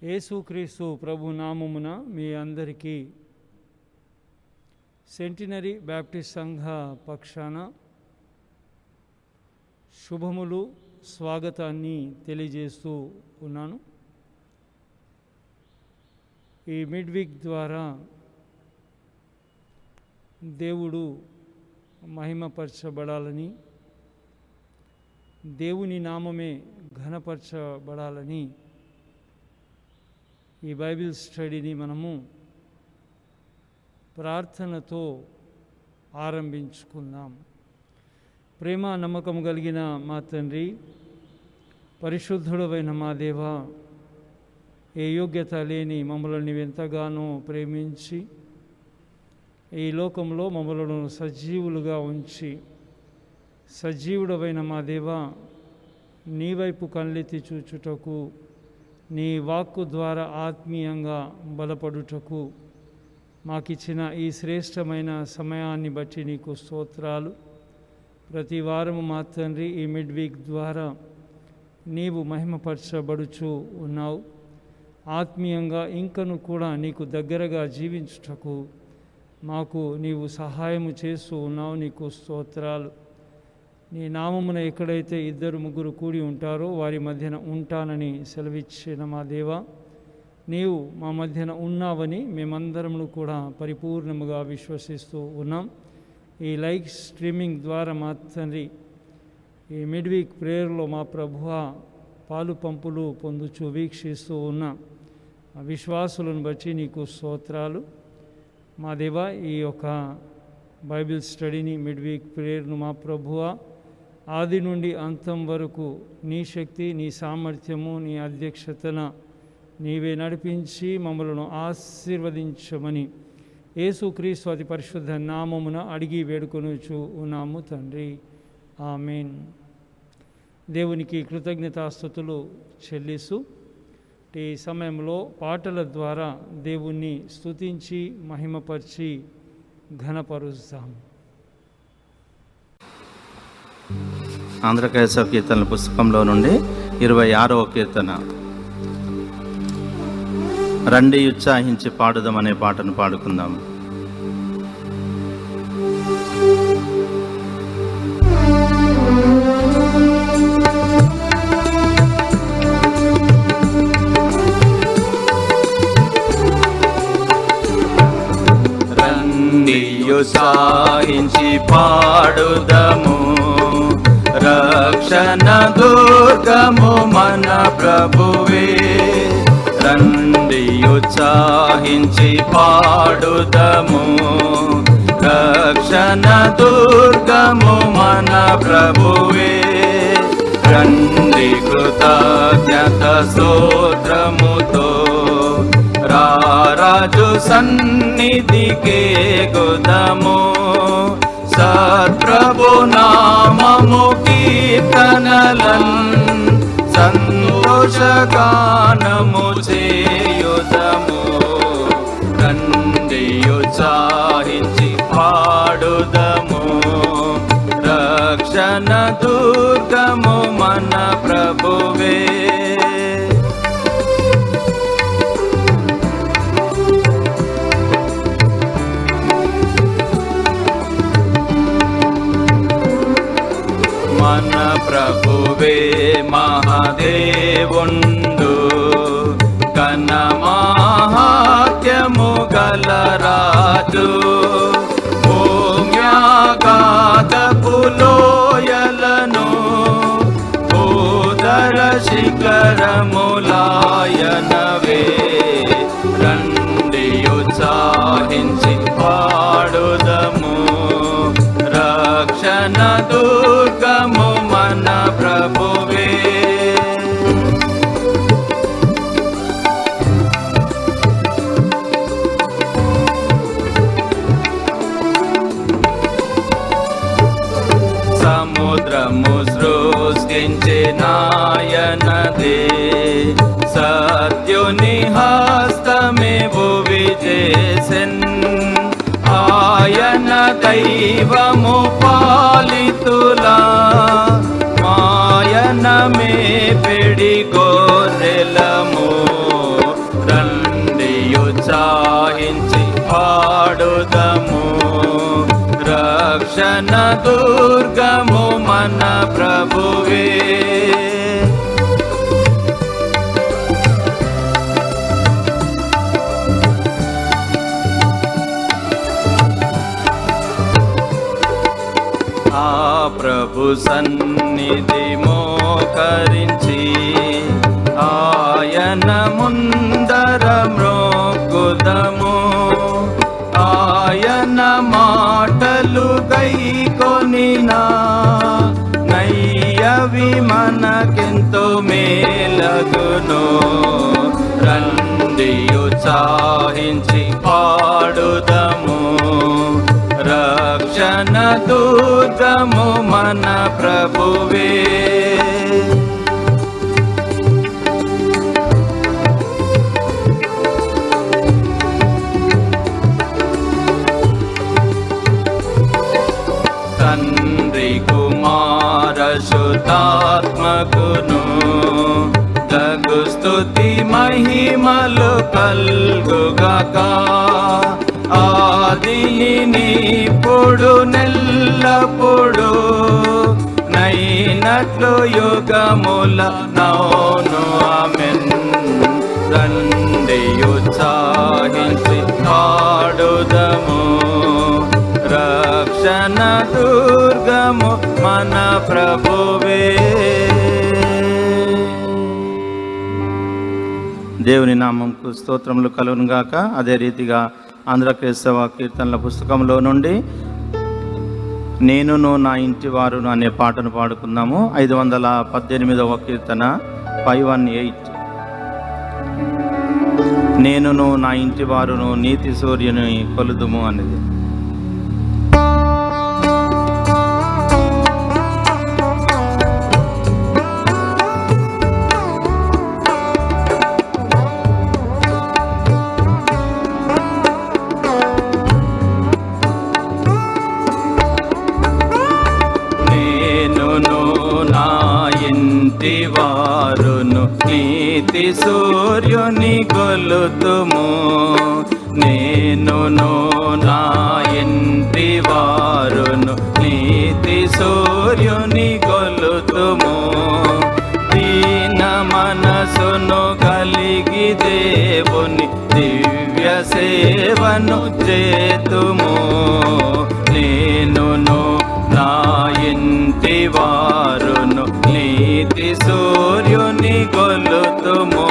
యేసుక్రీస్తు ప్రభు నామమున మీ అందరికీ సెంటినరీ బ్యాప్టిస్ట్ సంఘ పక్షాన శుభములు, స్వాగతాన్ని తెలియజేస్తూ ఉన్నాను. ఈ మిడ్ వీక్ ద్వారా దేవుడు మహిమపరచబడాలని, దేవుని నామమే ఘనపరచబడాలని ఈ బైబిల్ స్టడీని మనము ప్రార్థనతో ఆరంభించుకుందాం. ప్రేమ నమ్మకం కలిగిన మా తండ్రి, పరిశుద్ధుడవైన మా దేవ, ఏ యోగ్యత లేని మమ్మల్ని ఎంతగానో ప్రేమించి ఈ లోకంలో మమ్మలను సజీవులుగా ఉంచి, సజీవుడవైన మా దేవ, నీ వైపు కళ్ళెత్తి చూచుటకు, నీ వాక్కు ద్వారా ఆత్మీయంగా బలపడుటకు మాకిచ్చిన ఈ శ్రేష్టమైన సమయాన్ని బట్టి నీకు స్తోత్రాలు. ప్రతి వారము మా తండ్రి ఈ మిడ్ వీక్ ద్వారా నీవు మహిమపరచబడుచు ఉన్నావు. ఆత్మీయంగా ఇంకను కూడా నీకు దగ్గరగా జీవించుటకు మాకు నీవు సహాయము చేస్తూ ఉన్నావు. నీకు స్తోత్రాలు. నీ నామమున ఎక్కడైతే 2-3 కూడి ఉంటారో వారి మధ్యన ఉంటానని సెలవిచ్చిన మా దేవా, నీవు మా మధ్యన ఉన్నావని మేమందరము కూడా పరిపూర్ణముగా విశ్వసిస్తూ ఉన్నాం. ఈ లైవ్ స్ట్రీమింగ్ ద్వారా మా తండ్రి ఈ మిడ్ వీక్ ప్రేయర్లో మా ప్రభువా పాలు పంపులు పొందుచు వీక్షిస్తూ ఉన్న విశ్వాసులను బట్టి నీకు స్తోత్రాలు. మా దేవా, ఈ యొక్క బైబిల్ స్టడీని, మిడ్ వీక్ ప్రేయర్ను మా ప్రభువా ఆది నుండి అంతం వరకు నీ శక్తి, నీ సామర్థ్యము, నీ అధ్యక్షతన నీవే నడిపించి మమ్మలను ఆశీర్వదించమని యేసుక్రీస్తు అతి పరిశుద్ధ నామమున అడిగి వేడుకొనుచు ఉన్నాము తండ్రి. ఆమేన్. దేవునికి కృతజ్ఞతాస్తుతులు చెల్లిస్తూ ఈ సమయంలో పాటల ద్వారా దేవుణ్ణి స్తుతించి మహిమపరిచి ఘనపరుస్తాం. ఆంధ్ర క్రైస్తవ కీర్తనల పుస్తకంలో నుండి 26వ కీర్తన, రండి ఉత్సాహించి పాడుదాం అనే పాటను పాడుకుందాం. రండి ఉత్సాహించి పాడుదము, రక్షణ దుర్గము మన ప్రభువే. రండి ఉత్సాహించి పాడుదము, రక్షణ దుర్గము మన ప్రభువే. రండి కృతజ్ఞత స్తోత్రముతో రారాజు సన్నిధికే గుదము. సత్ప్రభు నామము కీర్తనలన్ సంతోషగానము చేయుదము. రండి ఉత్సాహించి పాడుదము, రక్షణ దుర్గము మన ప్రభువే. మన ప్రభువే మహాదేవుండు, ఘన మహాత్యము గల రాజు. భూమ్యాగాధపు లోయలను భూధర శిఖరములాయనవే. రండి ఉత్సాహించి పాడుదము, రక్షణ దుర్గము మన ప్రభువే. సముద్రము సృష్టించినాయనదే, సత్యుని హస్తమే భువి చేసెన్. ఆయన దైవము పాలితులా, మాయనమే పెడి గోరెలము. రక్షణ దుర్గము మన ప్రభువే. ఆ ప్రభు సన్నిధి మోకరించి ఆయన ముందర మ్రోకుదము. ఆయన మాటలు గైకొనినా నయ్యవి మనకెంతో మేలగును. రండి ఉత్సాహించి పాడుదము, రక్షణ దుర్గము మన ప్రభువే. తండ్రి కుమార శుద్ధాత్మకును తగు స్తుతి మహిమలు కల్గుగాక. ఆదిని ఇప్పుడు నెల్లప్పుడు నైనట్లు యుగముల నౌను ఆమెన్. రండి ఉత్సాహించి పాడుదము, రక్షణ దుర్గము మన ప్రభువే. దేవుని నామంకు స్తోత్రములు కలుగును గాక. అదే రీతిగా ఆంధ్ర క్రైస్తవ కీర్తనల పుస్తకంలో నుండి నేనును నా ఇంటి వారును అనే పాటను పాడుకుందాము. 518వ కీర్తన 518. నేనును నా ఇంటి వారును నీతి సూర్యుని కొలుదుము అనేది. వారును నీతి సూర్యుని కొలుతుము. నేనును నా ఇంటి వారును నీతి సూర్యుని కొలుతుము. దీన మనసును కలిగి దేవుని దివ్య సేవను చేతుము. నేనును నా ఇంటి వారును నీతి సూర్యుని కొలుతుము.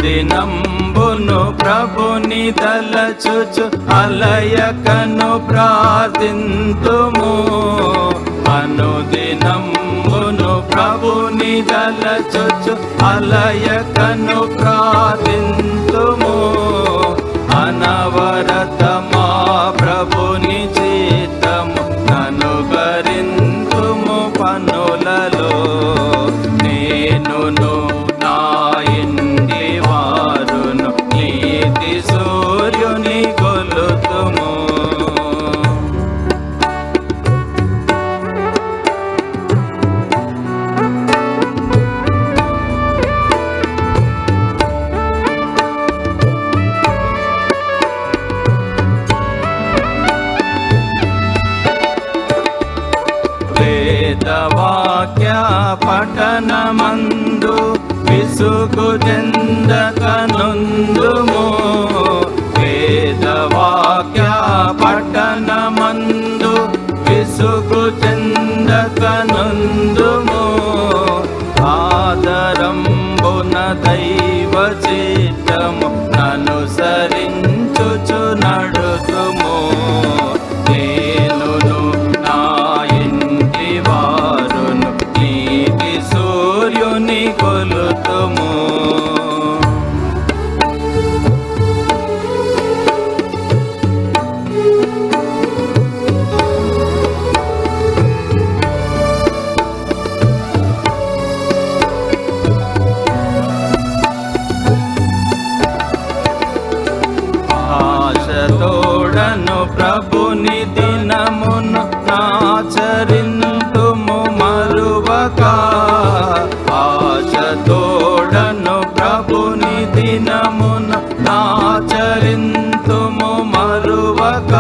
అనుదినంబును ప్రభుని తలచుచు అలయకను ప్రార్థింతుము. అనుదినంబును ప్రభుని తలచుచు అలయకను ప్రార్థింతుము. అనవరతమా ప్రభుని చిత్తము ననుగరింతుము పనులలో. నేనును నా ఇంటి వారును నీతి సూర్యుని కొలుతుము. వేదవాక్య పఠనమందు విసుగు చెందకనుందుము. వేదవాక్య పఠనమందు విసుగు చెందకనుందుము. ఆదరంబున దైవ చిత్తము అనుసరించుచు నడుతుము. నేనును నా ఇంటి వారును నీతి సూర్యుని కొలుతుము. మరువక ఆశతోడను ప్రభుని దినమున ఆచరింతుము మరువక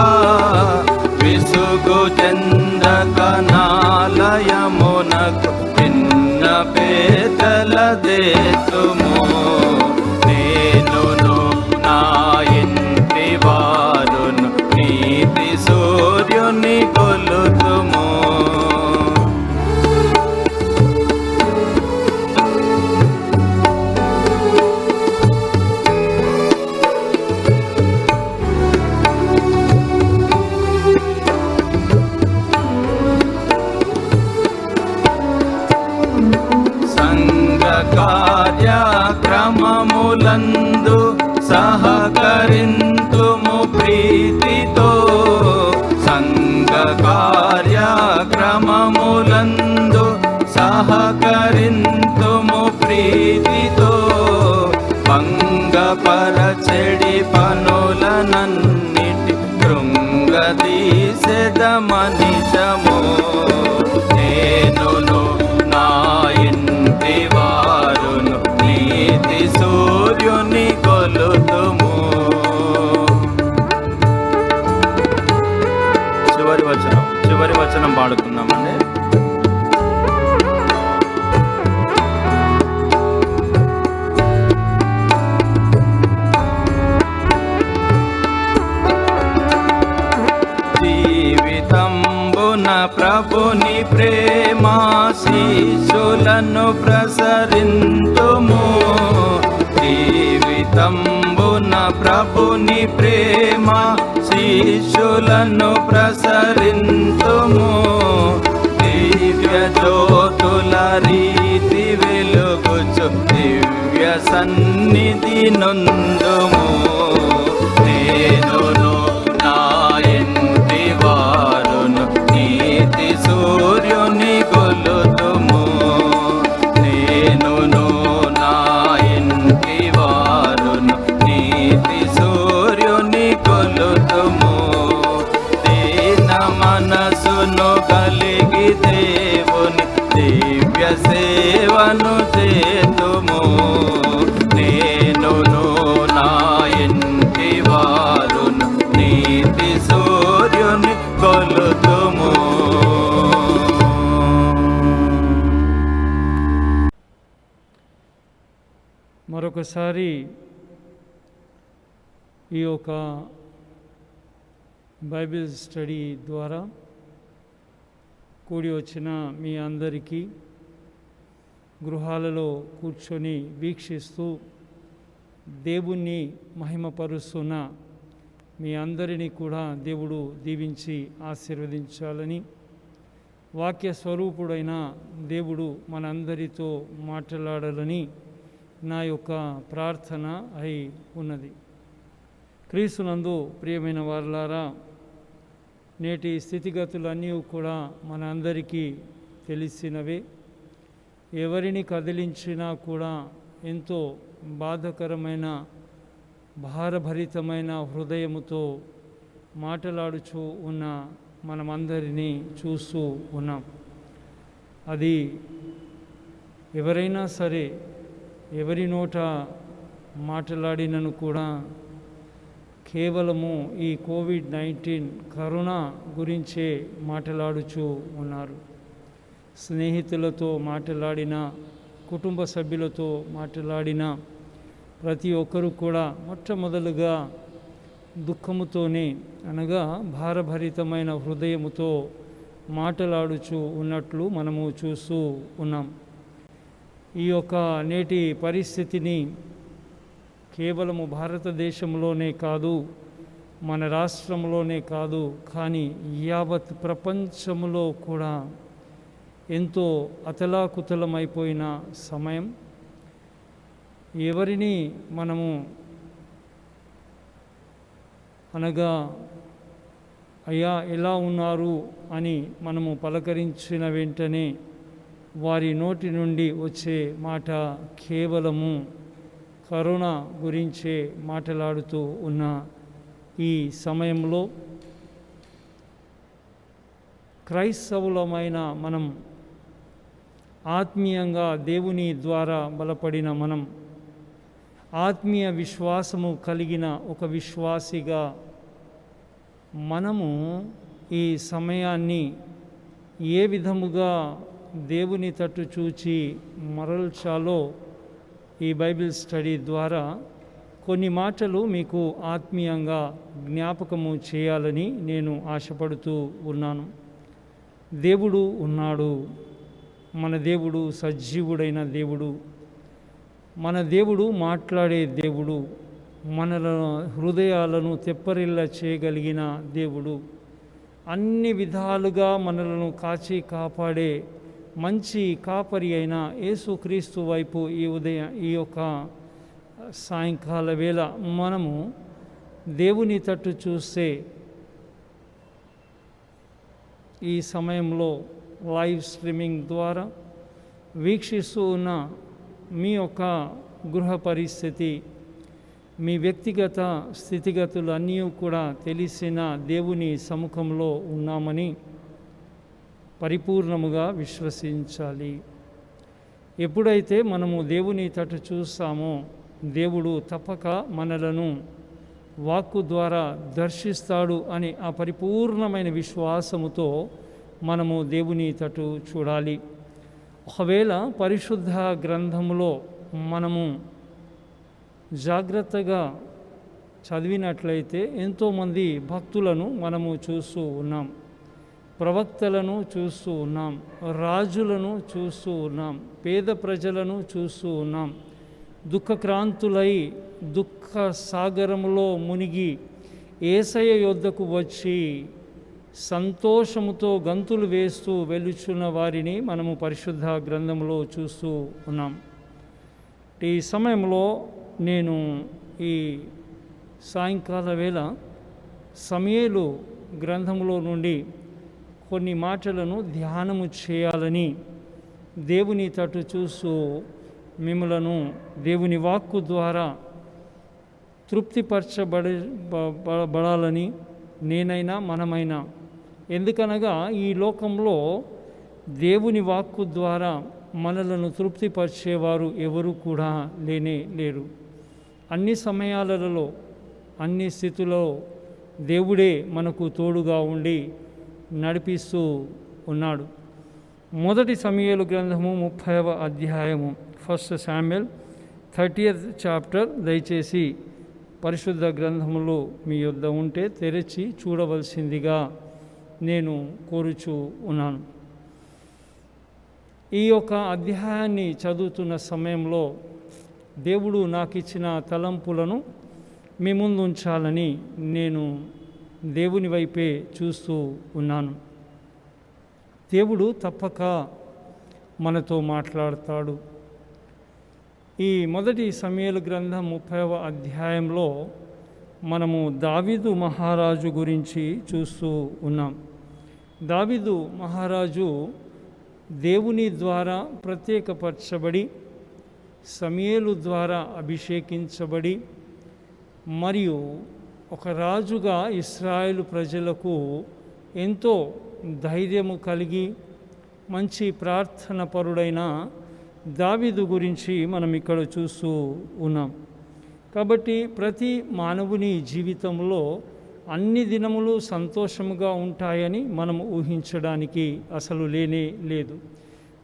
విసుగు చెందక నాలయమునకు చిన్న పేదల దేతుము నేనును నా ఇంటి వారును నీతి సూర్యుని కొలుతుము. కార్యక్రమములందు సహకరింతుము ప్రీతితో సంఘ కార్యక్రమములందు సహకరింతుము ప్రీతితో భంగపరచెడి పనులనన్నిటి కృంగదీసెద మనిషము నేనును నా ఇంటి వారును నీతి సూర్యుని కొలుతుము. చివరి వచనం పాడుకుందామండి. జీవితంబున ప్రభుని ప్రేమాశీషులను ప్రసరింతుము జీవితంబున ప్రభుని ప్రేమాశీషులను ప్రసరింతుము దివ్య జ్యోతుల రీతి వెలుగుచు దివ్య సన్నిధి నొందుము నేనును నా ఇంటి వారును నీతి సూర్యుని కొలుతుము నేనును నా ఇంటి వారును నీతి సూర్యుని కొలుతుము దీన మనసును కలిగి దేవుని దివ్య సేవను చేతుము నేనును నా ఇంటి వారును నీతి సూర్యుని కొలుతుము. మరొకసారి ఈ యొక్క బైబిల్ స్టడీ ద్వారా కూడి వచ్చిన మీ అందరికీ గృహాలలో కూర్చొని వీక్షిస్తూ దేవుణ్ణి మహిమపరుస్తున్న మీ అందరినీ కూడా దేవుడు దీవించి ఆశీర్వదించాలని వాక్య స్వరూపుడైన దేవుడు మనందరితో మాట్లాడాలని నా యొక్క ప్రార్థన అయి ఉన్నది. క్రీస్తునందు ప్రియమైన వారలారా, నేటి స్థితిగతులన్నీ కూడా మన అందరికీ తెలిసినవే. ఎవరిని కదిలించినా కూడా ఎంతో బాధకరమైన భారభరితమైన హృదయముతో మాట్లాడుచూ ఉన్న మనమందరినీ చూస్తూ ఉన్నాం. అది ఎవరైనా సరే ఎవరి నోట మాట్లాడినను కూడా కేవలము ఈ కోవిడ్-19 కరోనా గురించే మాట్లాడుచూ ఉన్నారు. స్నేహితులతో మాట్లాడిన, కుటుంబ సభ్యులతో మాట్లాడిన ప్రతి ఒక్కరూ కూడా మొట్టమొదలుగా దుఃఖముతోనే, అనగా భారభరితమైన హృదయముతో మాట్లాడుచూ ఉన్నట్లు మనము చూస్తూ ఉన్నాం. ఈ యొక్క నేటి పరిస్థితిని కేవలము భారతదేశంలోనే కాదు, మన రాష్ట్రంలోనే కాదు, కానీ యావత్ ప్రపంచంలో కూడా ఎంతో అతలాకుతలమైపోయిన సమయం. ఎవరిని మనము అనగా అయ్యా ఎలా ఉన్నారు అని మనము పలకరించిన వెంటనే వారి నోటి నుండి వచ్చే మాట కేవలము కరోనా గురించే మాట్లాడుతూ ఉన్న ఈ సమయంలో క్రైస్తవులమైన మనం ఆత్మీయంగా దేవుని ద్వారా బలపడిన మనం ఆత్మీయ విశ్వాసము కలిగిన ఒక విశ్వాసిగా మనము ఈ సమయాన్ని ఏ విధముగా దేవుని తట్టు చూచి మరల్చాలో ఈ బైబిల్ స్టడీ ద్వారా కొన్ని మాటలు మీకు ఆత్మీయంగా జ్ఞాపకము చేయాలని నేను ఆశపడుతూ ఉన్నాను. దేవుడు ఉన్నాడు. మన దేవుడు సజీవుడైన దేవుడు. మన దేవుడు మాట్లాడే దేవుడు. మన హృదయాలను తెప్పరిల్ల చేయగలిగిన దేవుడు. అన్ని విధాలుగా మనలను కాచి కాపాడే మంచి కాపరి అయిన యేసుక్రీస్తు వైపు ఈ యొక్క సాయంకాల వేళ మనము దేవుని తట్టు చూస్తే ఈ సమయంలో లైవ్ స్ట్రీమింగ్ ద్వారా వీక్షిస్తూ ఉన్న మీ యొక్క గృహ పరిస్థితి, మీ వ్యక్తిగత స్థితిగతులు అన్నీ కూడా తెలిసిన దేవుని సముఖంలో ఉన్నామని పరిపూర్ణముగా విశ్వసించాలి. ఎప్పుడైతే మనము దేవుని తట్టు చూస్తామో దేవుడు తప్పక మనలను వాక్కు ద్వారా దర్శిస్తాడు అని ఆ పరిపూర్ణమైన విశ్వాసముతో మనము దేవుని తట్టు చూడాలి. ఒకవేళ పరిశుద్ధ గ్రంథములో మనము జాగ్రత్తగా చదివినట్లయితే ఎంతోమంది భక్తులను మనము చూస్తూ ఉన్నాం, ప్రవక్తలను చూస్తూ ఉన్నాం, రాజులను చూస్తూ ఉన్నాం, పేద ప్రజలను చూస్తూ ఉన్నాం. దుఃఖక్రాంతులై దుఃఖ సాగరములో మునిగి యేసయ్య యొద్దకు వచ్చి సంతోషముతో గంతులు వేస్తూ వెలుచున్న వారిని మనము పరిశుద్ధ గ్రంథంలో చూస్తూ ఉన్నాం. ఈ సమయంలో నేను ఈ సాయంకాల వేళ సమూయేలు గ్రంథంలో నుండి కొన్ని మాటలను ధ్యానము చేయాలని దేవుని తట్టు చూస్తూ మిమ్మలను దేవుని వాక్కు ద్వారా తృప్తిపరచబడాలని నేనైనా మనమైనా, ఎందుకనగా ఈ లోకంలో దేవుని వాక్కు ద్వారా మనలను తృప్తిపరిచేవారు ఎవరు కూడా లేరు. అన్ని సమయాలలో అన్ని స్థితుల్లో దేవుడే మనకు తోడుగా ఉండి నడిపిస్తూ ఉన్నాడు. మొదటి సమూయేలు గ్రంథము 30వ అధ్యాయము, 1 శామ్యూయల్ 30th చాప్టర్. దయచేసి పరిశుద్ధ గ్రంథములో మీ యొద్ద ఉంటే తెరచి చూడవలసిందిగా నేను కోరుచూ ఉన్నాను. ఈ యొక్క అధ్యాయాన్ని చదువుతున్న సమయంలో దేవుడు నాకు ఇచ్చిన తలంపులను మీ ముందు ఉంచాలని నేను దేవుని వైపే చూస్తూ ఉన్నాను. దేవుడు తప్పక మనతో మాట్లాడతాడు. ఈ మొదటి సమూయేలు గ్రంథం 30వ అధ్యాయంలో మనము దావీదు మహారాజు గురించి చూస్తూ ఉన్నాం. దావీదు మహారాజు దేవుని ద్వారా ప్రత్యేకపరచబడి సమూయేలు ద్వారా అభిషేకించబడి మరియు ఒక రాజుగా ఇశ్రాయేలు ప్రజలకు ఎంతో ధైర్యము కలిగి మంచి ప్రార్థన పరుడైన దావీదు గురించి మనం ఇక్కడ చూస్తూ ఉన్నాం. కాబట్టి ప్రతి మానవుని జీవితంలో అన్ని దినములు సంతోషముగా ఉంటాయని మనం ఊహించడానికి అసలు లేనే లేదు.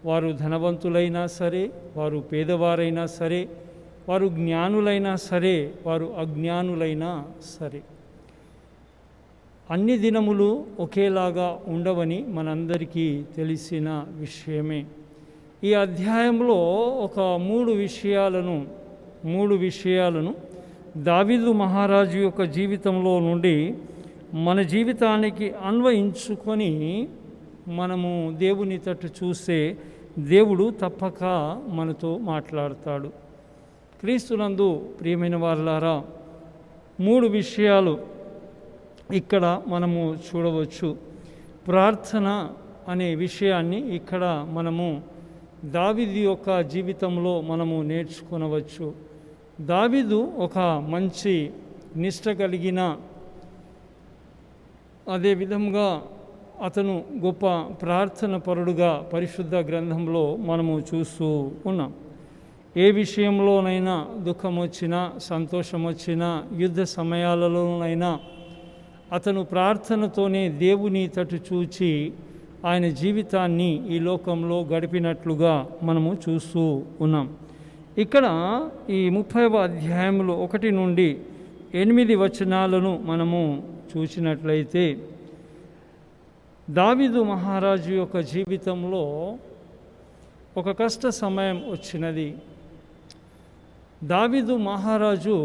వారు ధనవంతులైనా సరే, వారు పేదవారైనా సరే, వారు జ్ఞానులైనా సరే, వారు అజ్ఞానులైనా సరే, అన్ని దినములు ఒకేలాగా ఉండవని మనందరికీ తెలిసిన విషయమే. ఈ అధ్యాయంలో ఒక మూడు విషయాలను దావీదు మహారాజు యొక్క జీవితంలో నుండి మన జీవితానికి అన్వయించుకొని మనము దేవుని తట్టు చూస్తే దేవుడు తప్పక మనతో మాట్లాడతాడు. క్రీస్తునందు ప్రియమైన వారలారా, 3 విషయాలు ఇక్కడ మనము చూడవచ్చు. ప్రార్థన అనే విషయాన్ని ఇక్కడ మనము దావీదు యొక్క జీవితంలో మనము నేర్చుకొనవచ్చు. దావీదు ఒక మంచి నిష్ట కలిగిన, అదే విధంగా అతను గొప్ప ప్రార్థన పరుడుగా పరిశుద్ధ గ్రంథంలో మనము చూస్తూ ఉన్నాం. ఏ విషయంలోనైనా దుఃఖం వచ్చినా, సంతోషం వచ్చినా, యుద్ధ సమయాలలోనైనా అతను ప్రార్థనతోనే దేవుని తట్టు చూచి ఆయన జీవితాన్ని ఈ లోకంలో గడిపినట్లుగా మనము చూస్తూ ఉన్నాం. ఇక్కడ ఈ 30వ అధ్యాయంలో 1 నుండి 8 వచనాలను మనము చూసినట్లయితే దావీదు మహారాజు యొక్క జీవితంలో ఒక కష్ట సమయం వచ్చినది. దావీదు మహారాజు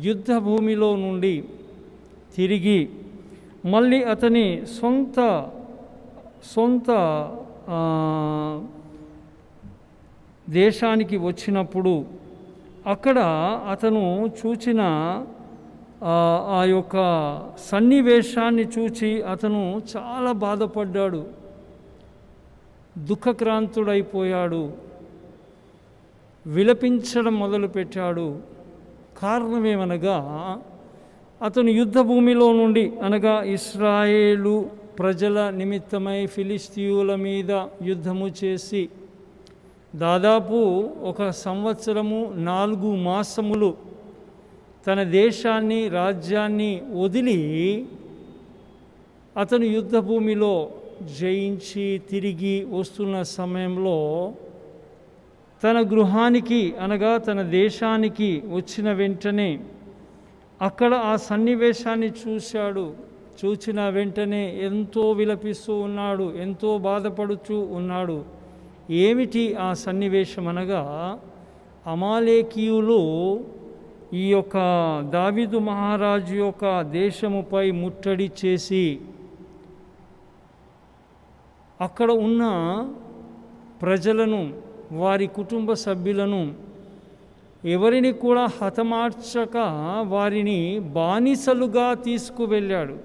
యుద్ధ భూమిలో నుండి తిరిగి మళ్ళీ అతని సొంత దేశానికి వచ్చినప్పుడు అక్కడ అతను చూచిన ఆ యొక్క సన్నివేశాన్ని చూచి అతను చాలా బాధపడ్డాడు, దుఃఖక్రాంతుడైపోయాడు, విలపించడం మొదలుపెట్టాడు. కారణమేమనగా అతను యుద్ధ భూమిలో నుండి అనగా ఇశ్రాయేలు ప్రజల నిమిత్తమై ఫిలిస్తీయుల మీద యుద్ధము చేసి దాదాపు 1 సంవత్సరము 4 మాసములు తన దేశాన్ని, రాజ్యాన్ని వదిలి అతను యుద్ధ భూమిలో జయించి తిరిగి వస్తున్న సమయంలో తన గృహానికి అనగా తన దేశానికి వచ్చిన వెంటనే అక్కడ ఆ సన్నివేశాన్ని చూసిన వెంటనే ఎంతో విలపిస్తూ ఉన్నాడు, ఎంతో బాధపడుతూ ఉన్నాడు. ఏమిటి ఆ సన్నివేశం అనగా అమాలేకీయులు ఈ యొక్క దావీదు మహారాజు యొక్క దేశముపై ముట్టడి చేసి అక్కడ ఉన్న ప్రజలను, వారి కుటుంబ సభ్యులను ఎవరిని కూడా హతమార్చక వారిని బానిసలుగా తీసుకువెళ్ళాడు.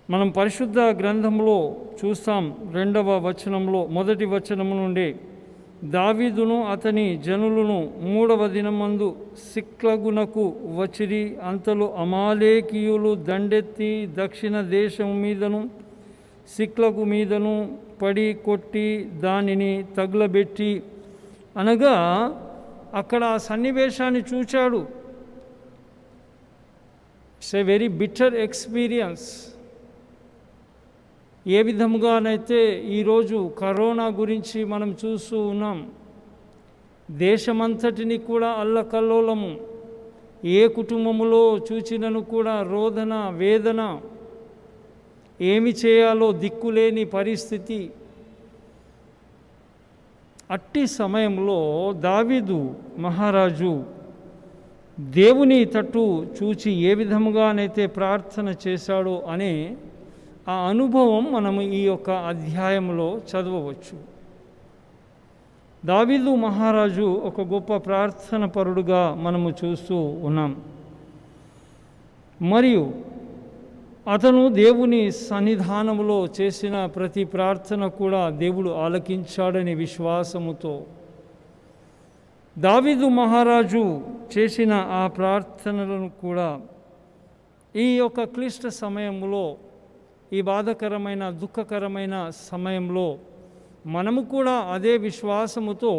మనం పరిశుద్ధ గ్రంథంలో చూస్తాం 2వ వచనంలో 1వ వచనం నుండి దావీదును అతని జనులను 3వ దినమందు సిక్లగునకు వచ్చిరి. అంతలో అమాలేకీయులు దండెత్తి దక్షిణ దేశం మీదను సిక్లగు మీదను పడి కొట్టి దానిని తగులబెట్టి అనగా అక్కడ ఆ సన్నివేశాన్ని చూచాడు. It's a very bitter experience. ఏ విధముగానైతే ఈరోజు కరోనా గురించి మనం చూస్తూ ఉన్నాం, దేశమంతటిని కూడా అల్లకల్లోలము, ఏ కుటుంబములో చూచినను కూడా రోదన, వేదన, ఏమి చేయాలో దిక్కులేని పరిస్థితి. అట్టి సమయంలో దావీదు మహారాజు దేవుని తట్టు చూచి ఏ విధముగానైతే ప్రార్థన చేశాడో అనే ఆ అనుభవం మనము ఈ యొక్క అధ్యాయంలో చదవవచ్చు. దావీదు మహారాజు ఒక గొప్ప ప్రార్థన పరుడుగా మనము చూస్తూ ఉన్నాం. మరియు అతను దేవుని సన్నిధానములో చేసిన ప్రతి ప్రార్థన కూడా దేవుడు ఆలకించాడని విశ్వాసముతో దావీదు మహారాజు చేసిన ఆ ప్రార్థనలను కూడా ఈ యొక్క క్లిష్ట సమయంలో, ఈ బాధకరమైన దుఃఖకరమైన సమయంలో మనము కూడా అదే విశ్వాసముతో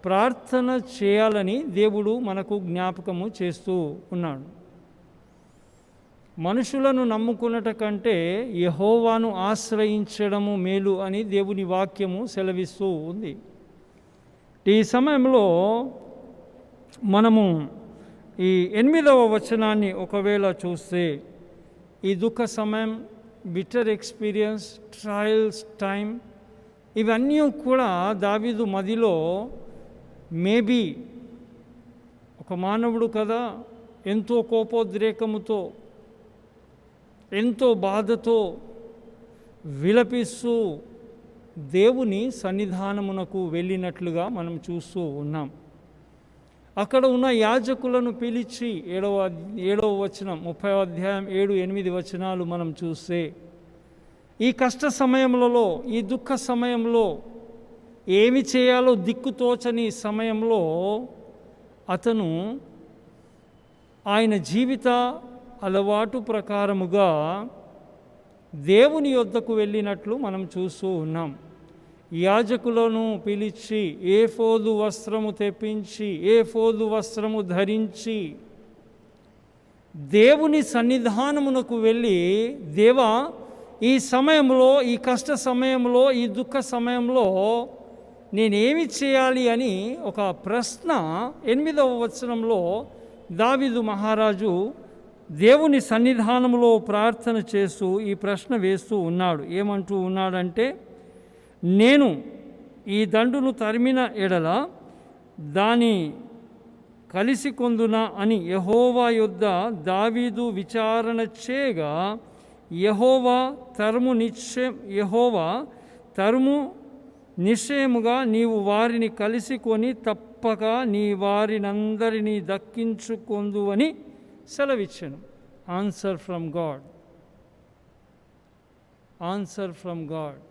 ప్రార్థన చేయాలని దేవుడు మనకు జ్ఞాపకము చేస్తూ ఉన్నాడు. మనుషులను నమ్ముకున్నట కంటే యెహోవాను ఆశ్రయించడము మేలు అని దేవుని వాక్యము సెలవిస్తూ ఉంది. ఈ సమయంలో మనము ఈ 8వ వచనాన్ని ఒకవేళ చూస్తే, ఈ దుఃఖ సమయం, బిటర్ ఎక్స్పీరియన్స్, ట్రయల్స్ టైం, ఇవన్నీ కూడా దావీదు మదిలో మేబీ ఒక మానవుడు కదా, ఎంతో కోపోద్రేకముతో, ఎంతో బాధతో విలపిస్తూ దేవుని సన్నిధానమునకు వెళ్ళినట్లుగా మనం చూస్తూ ఉన్నాం. అక్కడ ఉన్న యాజకులను పిలిచి 7వ వచనం 30వ అధ్యాయం 7-8 వచనాలు మనం చూస్తే, ఈ కష్ట సమయంలో, ఈ దుఃఖ సమయంలో, ఏమి చేయాలో దిక్కుతోచని సమయంలో అతను ఆయన జీవిత అలవాటు ప్రకారముగా దేవుని యొద్దకు వెళ్ళినట్లు మనం చూస్తూ ఉన్నాం. యాజకులను పిలిచి ఏఫోదు వస్త్రము తెప్పించి ఏఫోదు వస్త్రము ధరించి దేవుని సన్నిధానమునకు వెళ్ళి, దేవా, ఈ సమయంలో, ఈ కష్ట సమయంలో, ఈ దుఃఖ సమయంలో నేనేమి చేయాలి అని ఒక ప్రశ్న 8వ వచనంలో దావీదు మహారాజు దేవుని సన్నిధానంలో ప్రార్థన చేస్తూ ఈ ప్రశ్న వేస్తూ ఉన్నాడు. ఏమంటూ ఉన్నాడంటే, నేను ఈ దండును తరిమిన ఎడల దాని కలిసి కొందునా అని యెహోవా యొద్ద దావీదు విచారణ చేయగా, యెహోవా తరుము నిశ్చయముగా నీవు వారిని కలిసి కొని తప్పక నీ వారినందరినీ దక్కించుకొందువని సెలవిచ్చెను. Answer from God. Answer from God.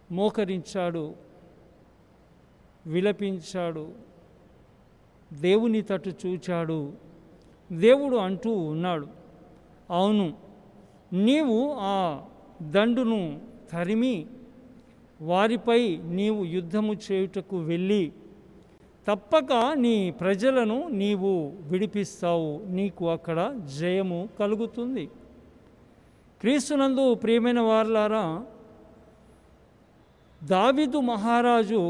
మోకరించాడు, విలపించాడు, దేవుని తట్టు చూచాడు. దేవుడు అంటూ ఉన్నాడు, అవును, నీవు ఆ దండును తరిమి వారిపై నీవు యుద్ధము చేయుటకు వెళ్ళి తప్పక నీ ప్రజలను నీవు విడిపిస్తావు, నీకు అక్కడ జయము కలుగుతుంది. క్రీస్తునందు ప్రియమైన వారలారా, దావీదు మహారాజు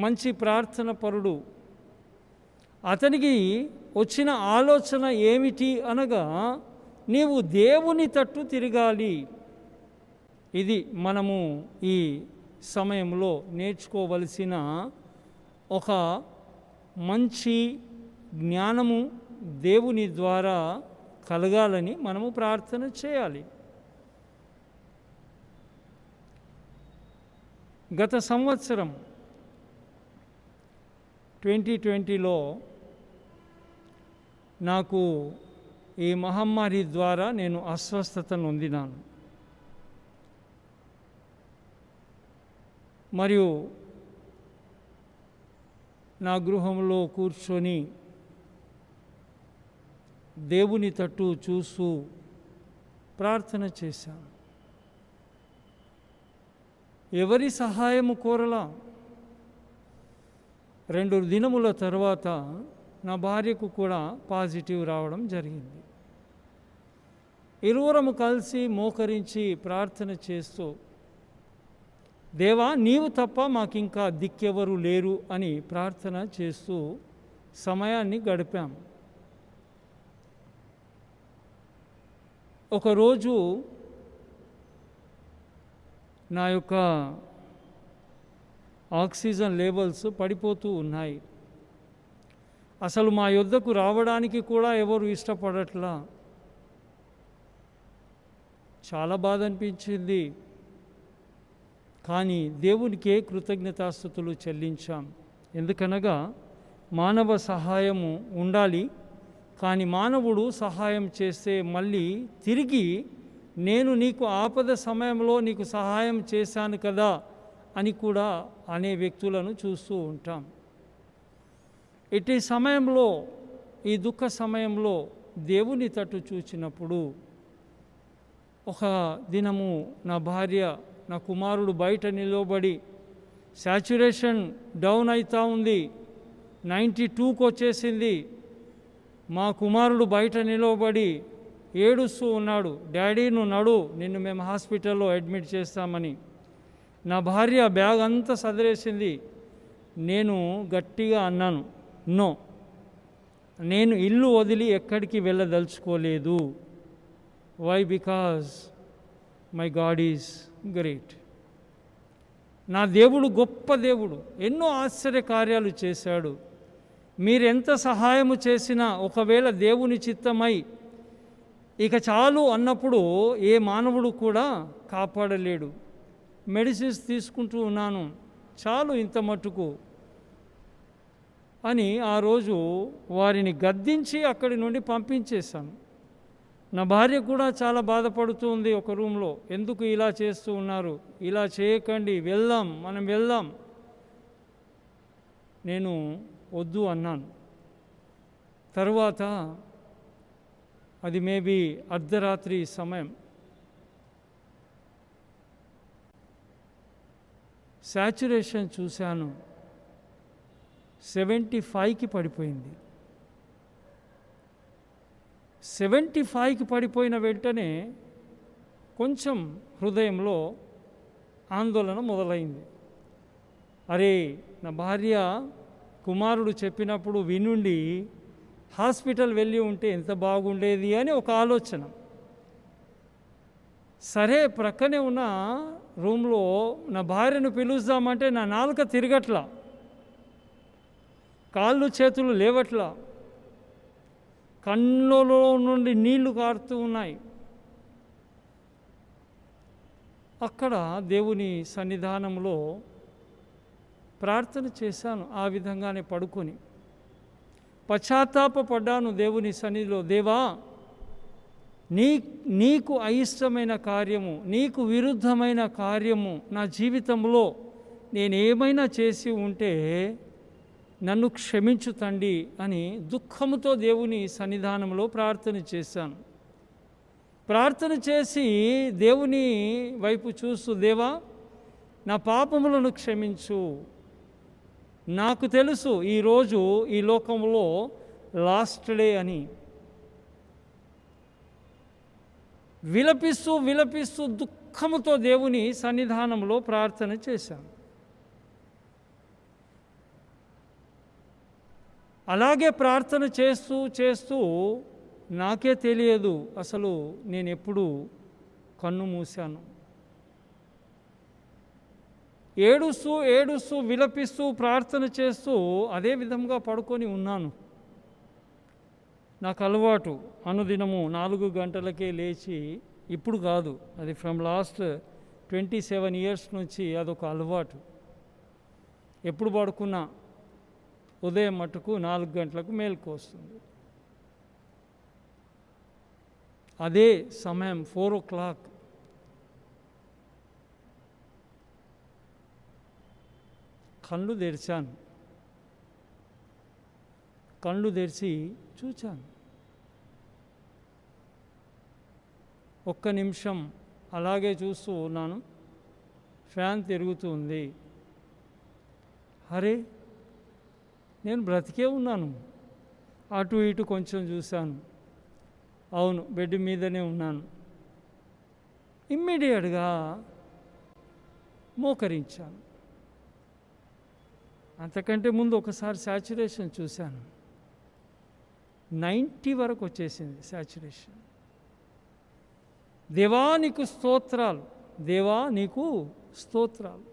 మంచి ప్రార్థన పరుడు. అతనికి వచ్చిన ఆలోచన ఏమిటి అనగా, నీవు దేవుని తట్టు తిరగాలి. ఇది మనము ఈ సమయంలో నేర్చుకోవలసిన ఒక మంచి జ్ఞానము దేవుని ద్వారా కలగాలని మనము ప్రార్థన చేయాలి. గత సంవత్సరం 2020లో నాకు ఈ మహమ్మారి ద్వారా నేను అస్వస్థతను నొందినాను. మరియు నా గృహంలో కూర్చొని దేవుని తట్టు చూస్తూ ప్రార్థన చేశాను. ఎవరి సహాయము కోరలా. 2 దినముల తర్వాత నా భార్యకు కూడా పాజిటివ్ రావడం జరిగింది. ఇరువురము కలిసి మోకరించి ప్రార్థన చేస్తూ, దేవా, నీవు తప్ప మాకింకా దిక్కెవరు లేరు అని ప్రార్థన చేస్తూ సమయాన్ని గడిపాం. ఒకరోజు నా యొక్క ఆక్సిజన్ లెవెల్స్ పడిపోతూ ఉన్నాయి. అసలు మా యొద్దకు రావడానికి కూడా ఎవరు ఇష్టపడట్లా. చాలా బాధ అనిపించింది. కానీ దేవునికే కృతజ్ఞతాస్తుతులు చెల్లించాం. ఎందుకనగా మానవ సహాయము ఉండాలి, కానీ మానవుడు సహాయం చేస్తే మళ్ళీ తిరిగి నేను నీకు ఆపద సమయంలో నీకు సహాయం చేశాను కదా అని కూడా అనే వ్యక్తులను చూస్తూ ఉంటాం. ఇటు సమయంలో, ఈ దుఃఖ సమయంలో దేవుని తట్టు చూచినప్పుడు, ఒక దినము నా భార్య, నా కుమారుడు బయట నిలబడి శాచ్యురేషన్ డౌన్ అవుతూ ఉంది, 92కు వచ్చేసింది. మా కుమారుడు బయట నిలబడి ఏడుస్తూ ఉన్నాడు, డాడీ నువ్వు నడు, నిన్ను మేము హాస్పిటల్లో అడ్మిట్ చేస్తామని. నా భార్య బ్యాగ్ అంతా సదిరేసింది. నేను గట్టిగా అన్నాను, నో, నేను ఇల్లు వదిలి ఎక్కడికి వెళ్ళదలుచుకోలేదు. Why? Because my God is great. నా దేవుడు గొప్ప దేవుడు, ఎన్నో ఆశ్చర్య కార్యాలు చేశాడు. మీరెంత సహాయము చేసినా ఒకవేళ దేవుని చిత్తమై ఇక చాలు అన్నప్పుడు ఏ మానవుడు కూడా కాపాడలేడు. మెడిసిన్స్ తీసుకుంటూ ఉన్నాను, చాలు ఇంత మట్టుకు అని ఆ రోజు వారిని గద్దించి అక్కడి నుండి పంపించేశాను. నా భార్య కూడా చాలా బాధపడుతూ ఉంది ఒక రూమ్లో. ఎందుకు ఇలా చేస్తూ ఉన్నారు, ఇలా చేయకండి, వెళ్దాం, మనం వెళ్దాం. నేను వద్దు అన్నాను. తరువాత అది మేబీ అర్ధరాత్రి సమయం, శాచురేషన్ చూశాను, 75కి పడిపోయింది. 75కి పడిపోయిన వెంటనే కొంచెం హృదయంలో ఆందోళన మొదలైంది. అరే, నా భార్య కుమారుడు చెప్పినప్పుడు వినుండి హాస్పిటల్ వెళ్ళి ఉంటే ఎంత బాగుండేది అని ఒక ఆలోచన. సరే, ప్రక్కనే ఉన్న రూమ్లో నా భార్యను పిలుద్దామంటే నా నాలుక తిరగట్లా, కాళ్ళు చేతులు లేవట్లా, కన్నులో నుండి నీళ్లు కారుతూ ఉన్నాయి. అక్కడ దేవుని సన్నిధానంలో ప్రార్థన చేశాను. ఆ విధంగానే పడుకొని పశ్చాత్తాపడ్డాను దేవుని సన్నిధిలో. దేవా, నీకు అయిష్టమైన కార్యము, నీకు విరుద్ధమైన కార్యము నా జీవితంలో నేనేమైనా చేసి ఉంటే నన్ను క్షమించు తండ్రి అని దుఃఖముతో దేవుని సన్నిధానంలో ప్రార్థన చేశాను. ప్రార్థన చేసి దేవుని వైపు చూస్తూ, దేవా, నా పాపములను క్షమించు. నాకు తెలుసు ఈరోజు ఈ లోకంలో లాస్ట్ డే అని. విలపిస్తూ విలపిస్తూ దుఃఖముతో దేవుని సన్నిధానంలో ప్రార్థన చేశాను. అలాగే ప్రార్థన చేస్తూ చేస్తూ నాకే తెలియదు అసలు నేను ఎప్పుడు కన్ను మూశాను. ఏడుస్తూ ఏడుస్తూ విలపిస్తూ ప్రార్థన చేస్తూ అదే విధంగా పడుకొని ఉన్నాను. నాకు అలవాటు అనుదినము 4 గంటలకే లేచి, ఇప్పుడు కాదు, అది ఫ్రమ్ లాస్ట్ 27 ఇయర్స్ నుంచి అదొక అలవాటు. ఎప్పుడు పడుకున్నా ఉదయం మట్టుకు 4 గంటలకు మేలుకు వస్తుంది. అదే సమయం 4 o'clock. కళ్ళు తెరిచాను. కళ్ళు తెరిచి చూచాను. ఒక్క నిమిషం అలాగే చూస్తూ ఉన్నాను. ఫ్యాన్ తిరుగుతూ ఉంది. అరే, నేను బ్రతికే ఉన్నాను. అటు ఇటు కొంచెం చూశాను. అవును, బెడ్ మీదనే ఉన్నాను. ఇమ్మీడియట్గా మోకరించాను. అంతకంటే ముందు ఒకసారి శాచురేషన్ చూశాను. 90 వరకు వచ్చేసింది శాచురేషన్. దేవా నీకు స్తోత్రాలు, దేవా నీకు స్తోత్రాలు.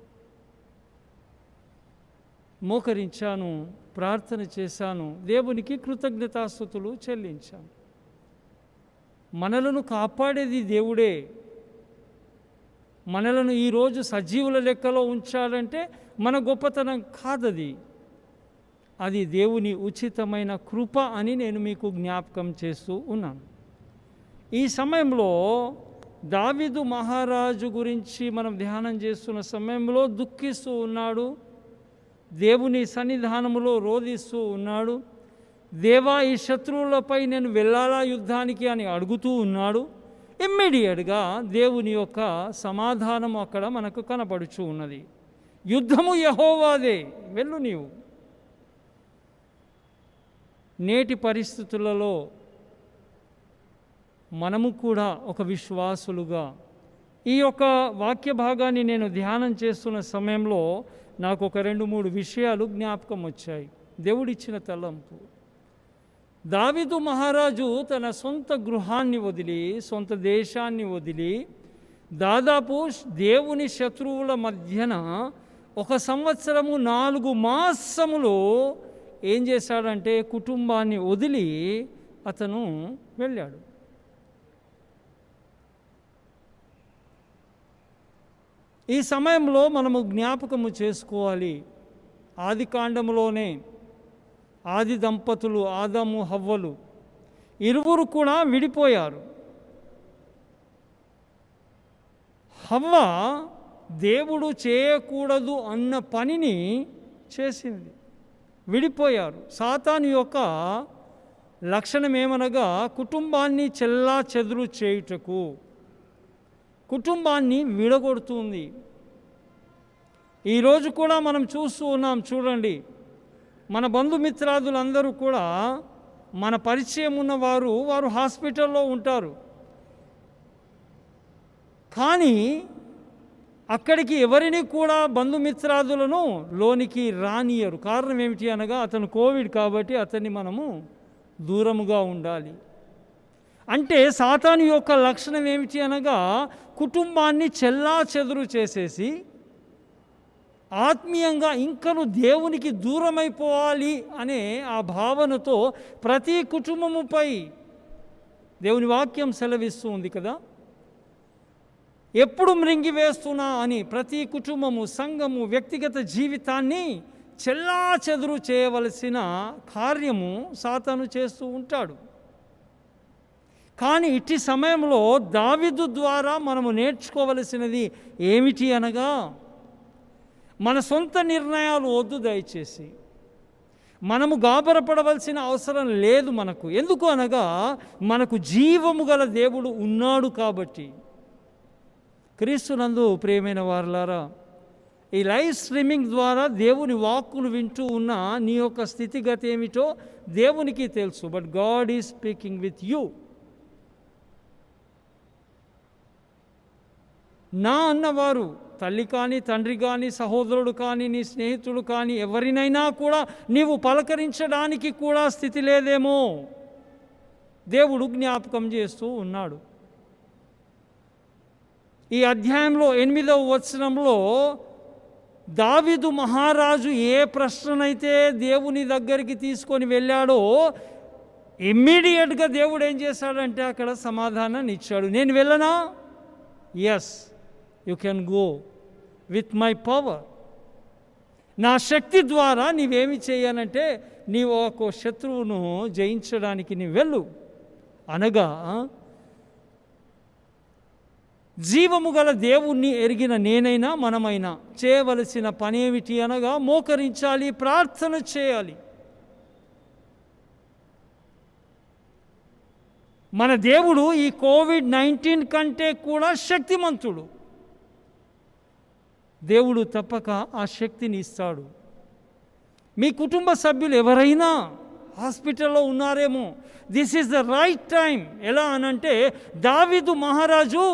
మోకరించాను, ప్రార్థన చేశాను, దేవునికి కృతజ్ఞతాస్తుతులు చెల్లించాను. మనలను కాపాడేది దేవుడే. మనలను ఈరోజు సజీవుల లెక్కలో ఉంచాలంటే మన గొప్పతనం కాదది, అది దేవుని ఉచితమైన కృప అని నేను మీకు జ్ఞాపకం చేస్తూ ఉన్నాను. ఈ సమయంలో దావీదు మహారాజు గురించి మనం ధ్యానం చేస్తున్న సమయంలో దుఃఖిస్తూ ఉన్నాడు, దేవుని సన్నిధానంలో రోధిస్తూ ఉన్నాడు. దేవా, ఈ శత్రువులపై నేను వెళ్ళాలా యుద్ధానికి అని అడుగుతూ ఉన్నాడు. ఇమ్మీడియట్గా దేవుని యొక్క సమాధానం అక్కడ మనకు కనపడుచు ఉన్నది. యుద్ధము యెహోవాదే, వెళ్ళు నీవు. నేటి పరిస్థితులలో మనము కూడా ఒక విశ్వాసులుగా ఈ యొక్క వాక్య భాగాన్ని నేను ధ్యానం చేస్తున్న సమయంలో నాకు ఒక 2-3 విషయాలు జ్ఞాపకం వచ్చాయి. దేవుడిచ్చిన తలంపు. దావీదు మహారాజు తన సొంత గృహాన్ని వదిలి, సొంత దేశాన్ని వదిలి, దాదాపు దేవుని శత్రువుల మధ్యన 1 సంవత్సరము 4 మాసములు ఏం చేశాడంటే కుటుంబాన్ని వదిలి అతను వెళ్ళాడు. ఈ సమయంలో మనము జ్ఞాపకము చేసుకోవాలి, ఆది కాండములోనే ఆది దంపతులు ఆదాము హవ్వలు ఇరువురు కూడా విడిపోయారు. హవ్వ దేవుడు చేయకూడదు అన్న పనిని చేసింది, విడిపోయారు. సాతాను యొక్క లక్షణం ఏమనగా కుటుంబాన్ని చెల్లా చెదురు చేయుటకు, కుటుంబాన్ని విడగొడుతుంది. ఈరోజు కూడా మనం చూస్తూ ఉన్నాం. చూడండి, మన బంధుమిత్రాదులందరూ కూడా మన పరిచయం ఉన్నవారు వారు హాస్పిటల్లో ఉంటారు. కానీ అక్కడికి ఎవరిని కూడా బంధుమిత్రాదులను లోనికి రానియరు. కారణం ఏమిటి అనగా అతను కోవిడ్ కాబట్టి అతన్ని మనము దూరముగా ఉండాలి. అంటే సాతాను యొక్క లక్షణం ఏమిటి అనగా కుటుంబాన్ని చెల్లాచెదురు చేసేసి ఆత్మీయంగా ఇంకను దేవునికి దూరమైపోవాలి అనే ఆ భావనతో ప్రతి కుటుంబముపై దేవుని వాక్యం సెలవిస్తూ ఉంది కదా, ఎప్పుడు మృంగివేస్తున్నా అని ప్రతి కుటుంబము, సంఘము, వ్యక్తిగత జీవితాన్ని చెల్లాచెదురు చేయవలసిన కార్యము సాతాను చేస్తూ ఉంటాడు. కానీ ఇట్టి సమయంలో దావీదు ద్వారా మనము నేర్చుకోవలసినది ఏమిటి అనగా మన సొంత నిర్ణయాలు వద్దు. దయచేసి మనము గాబరపడవలసిన అవసరం లేదు మనకు. ఎందుకు అనగా మనకు జీవము గల దేవుడు ఉన్నాడు కాబట్టి. క్రీస్తునందు ప్రియమైన వారలారా, ఈ లైవ్ స్ట్రీమింగ్ ద్వారా దేవుని వాక్కును వింటూ ఉన్న నీ యొక్క స్థితిగతి ఏమిటో దేవునికి తెలుసు. But God is speaking with you. నా అన్నవారు తల్లి కానీ, తండ్రి కానీ, సహోదరుడు కానీ, నీ స్నేహితుడు కానీ ఎవరినైనా కూడా నీవు పలకరించడానికి కూడా స్థితి లేదేమో దేవుడు జ్ఞాపకం చేస్తూ ఉన్నాడు. ఈ అధ్యాయంలో 8వ వచనంలో దావీదు మహారాజు ఏ ప్రశ్ననైతే దేవుని దగ్గరికి తీసుకొని వెళ్ళాడో ఇమ్మీడియట్గా దేవుడు ఏం చేశాడంటే అక్కడ సమాధానాన్ని ఇచ్చాడు. నేను వెళ్ళనా? Yes, you can go with my power. నా శక్తి ద్వారా నీవేమి చేయాలంటే నీవు ఒక శత్రువును జయించడానికి నీవు వెళ్ళు అనగా, జీవము గల దేవుణ్ణి ఎరిగిన నేనైనా మనమైనా చేయవలసిన పని ఏమిటి అనగా మోకరించాలి, ప్రార్థన చేయాలి. మన దేవుడు ఈ కోవిడ్-19 కంటే కూడా శక్తిమంతుడు. దేవుడు తప్పక ఆ శక్తిని ఇస్తాడు. మీ కుటుంబ సభ్యులు ఎవరైనా హాస్పిటల్లో ఉన్నారేమో, this is the right time. ఎలా అనంటే దావీదు మహారాజు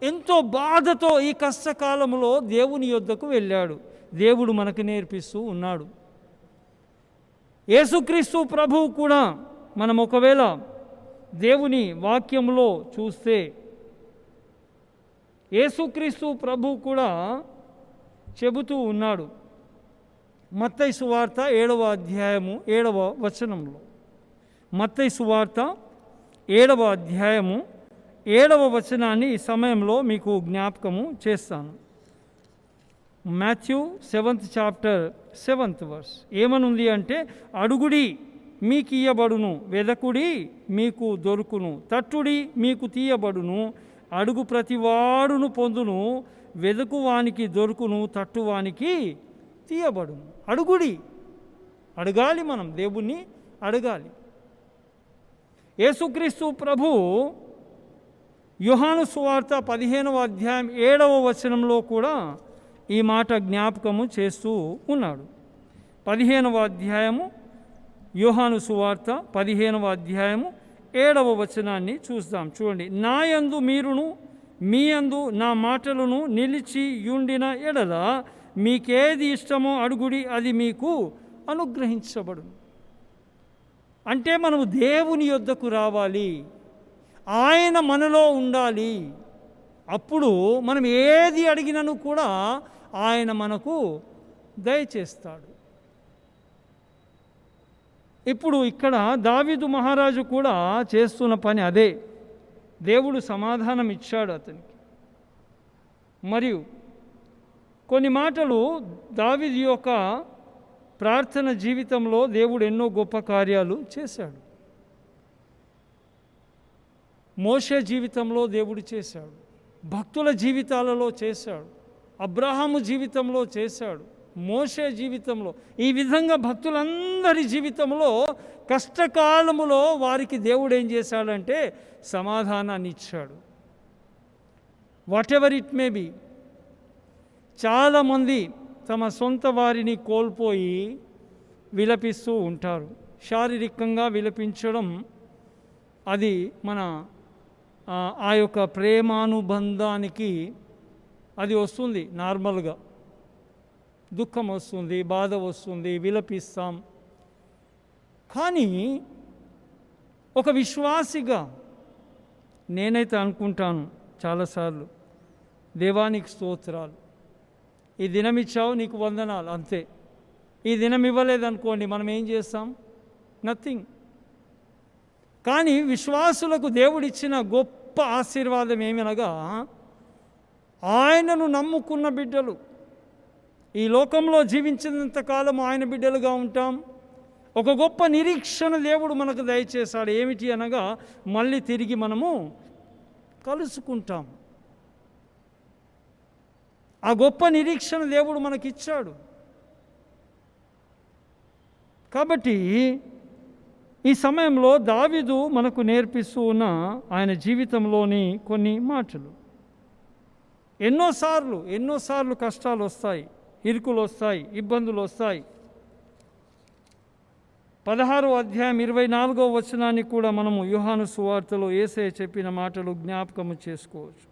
ఎంతో బాధతో ఈ కష్టకాలంలో దేవుని యొద్దకు వెళ్ళాడు. దేవుడు మనకు నేర్పిస్తూ ఉన్నాడు. యేసుక్రీస్తు ప్రభువు కూడా మనం ఒకవేళ దేవుని వాక్యంలో చూస్తే యేసుక్రీస్తు ప్రభువు కూడా చెబుతూ ఉన్నాడు. మత్తయి సువార్త 7వ అధ్యాయము 7వ వచనంలో, మత్తయి సువార్త 7వ అధ్యాయము 7వ వచనాన్ని ఈ సమయంలో మీకు జ్ఞాపకము చేస్తాను. Matthew 7th chapter 7th verse ఏమనుంది అంటే, అడుగుడి మీకు ఇయ్యబడును, వెదకుడి మీకు దొరుకును, తట్టుడి మీకు తీయబడును, అడుగు ప్రతివాడును పొందును, వెదకువానికి దొరుకును, తట్టువానికి తీయబడును. అడుగుడి, అడగాలి, మనం దేవుణ్ణి అడగాలి. యేసుక్రీస్తు ప్రభు యోహాను సువార్త 15వ అధ్యాయం 7వ వచనంలో కూడా ఈ మాట జ్ఞాపకము చేస్తూ ఉన్నాడు. 15వ అధ్యాయము యోహాను సువార్త 15వ అధ్యాయము 7వ వచనాన్ని చూస్తాం. చూడండి, నా యందు మీరును మీ యందు నా మాటలను నిలిచి యుండిన ఎడల మీకేది ఇష్టమో అడుగుడి, అది మీకు అనుగ్రహించబడును. అంటే మనము దేవుని యొద్దకు రావాలి, ఆయన మనలో ఉండాలి. అప్పుడు మనం ఏది అడిగినను కూడా ఆయన మనకు దయచేస్తాడు. ఇప్పుడు ఇక్కడ దావీదు మహారాజు కూడా చేస్తున్న పని అదే. దేవుడు సమాధానం ఇచ్చాడు అతనికి. మరియు కొన్ని మాటలు దావీదు యొక్క ప్రార్థన జీవితంలో దేవుడు ఎన్నో గొప్ప కార్యాలు చేశాడు. మోషే జీవితంలో దేవుడు చేశాడు, భక్తుల జీవితాలలో చేశాడు, అబ్రహాము జీవితంలో చేశాడు, మోషే జీవితంలో. ఈ విధంగా భక్తులందరి జీవితంలో కష్టకాలములో వారికి దేవుడు ఏం చేశాడంటే సమాధానాన్ని ఇచ్చాడు. What ever it may be. చాలామంది తమ సొంత వారిని కోల్పోయి విలపిస్తూ ఉంటారు. శారీరకంగా విలపించడం అది మన ఆ యొక్క ప్రేమానుబంధానికి అది వస్తుంది. నార్మల్గా దుఃఖం వస్తుంది, బాధ వస్తుంది, విలపిస్తాం. కానీ ఒక విశ్వాసిగా నేనైతే అనుకుంటాను చాలాసార్లు, దేవానికి స్తోత్రాలు, ఈ దినం ఇచ్చావు నీకు వందనాలు, అంతే. ఈ దినం ఇవ్వలేదనుకోండి, మనం ఏం చేస్తాం? నథింగ్. కానీ విశ్వాసులకు దేవుడిచ్చిన గొప్ప ఆశీర్వాదం ఏమనగా, ఆయనను నమ్ముకున్న బిడ్డలు ఈ లోకంలో జీవించినంతకాలం ఆయన బిడ్డలుగా ఉంటాం. ఒక గొప్ప నిరీక్షణ దేవుడు మనకు దయచేశాడు. ఏమిటి అనగా, మళ్ళీ తిరిగి మనము కలుసుకుంటాం. ఆ గొప్ప నిరీక్షణ దేవుడు మనకిచ్చాడు. కాబట్టి ఈ సమయంలో దావీదు మనకు నేర్పిస్తూ ఉన్న ఆయన జీవితంలోని కొన్ని మాటలు. ఎన్నోసార్లు కష్టాలు వస్తాయి, ఇరుకులు వస్తాయి, ఇబ్బందులు వస్తాయి. 16వ అధ్యాయం 24వ వచనాన్ని కూడా మనము యోహాను సువార్తలో యేసయ్య చెప్పిన మాటలు జ్ఞాపకము చేసుకోవచ్చు.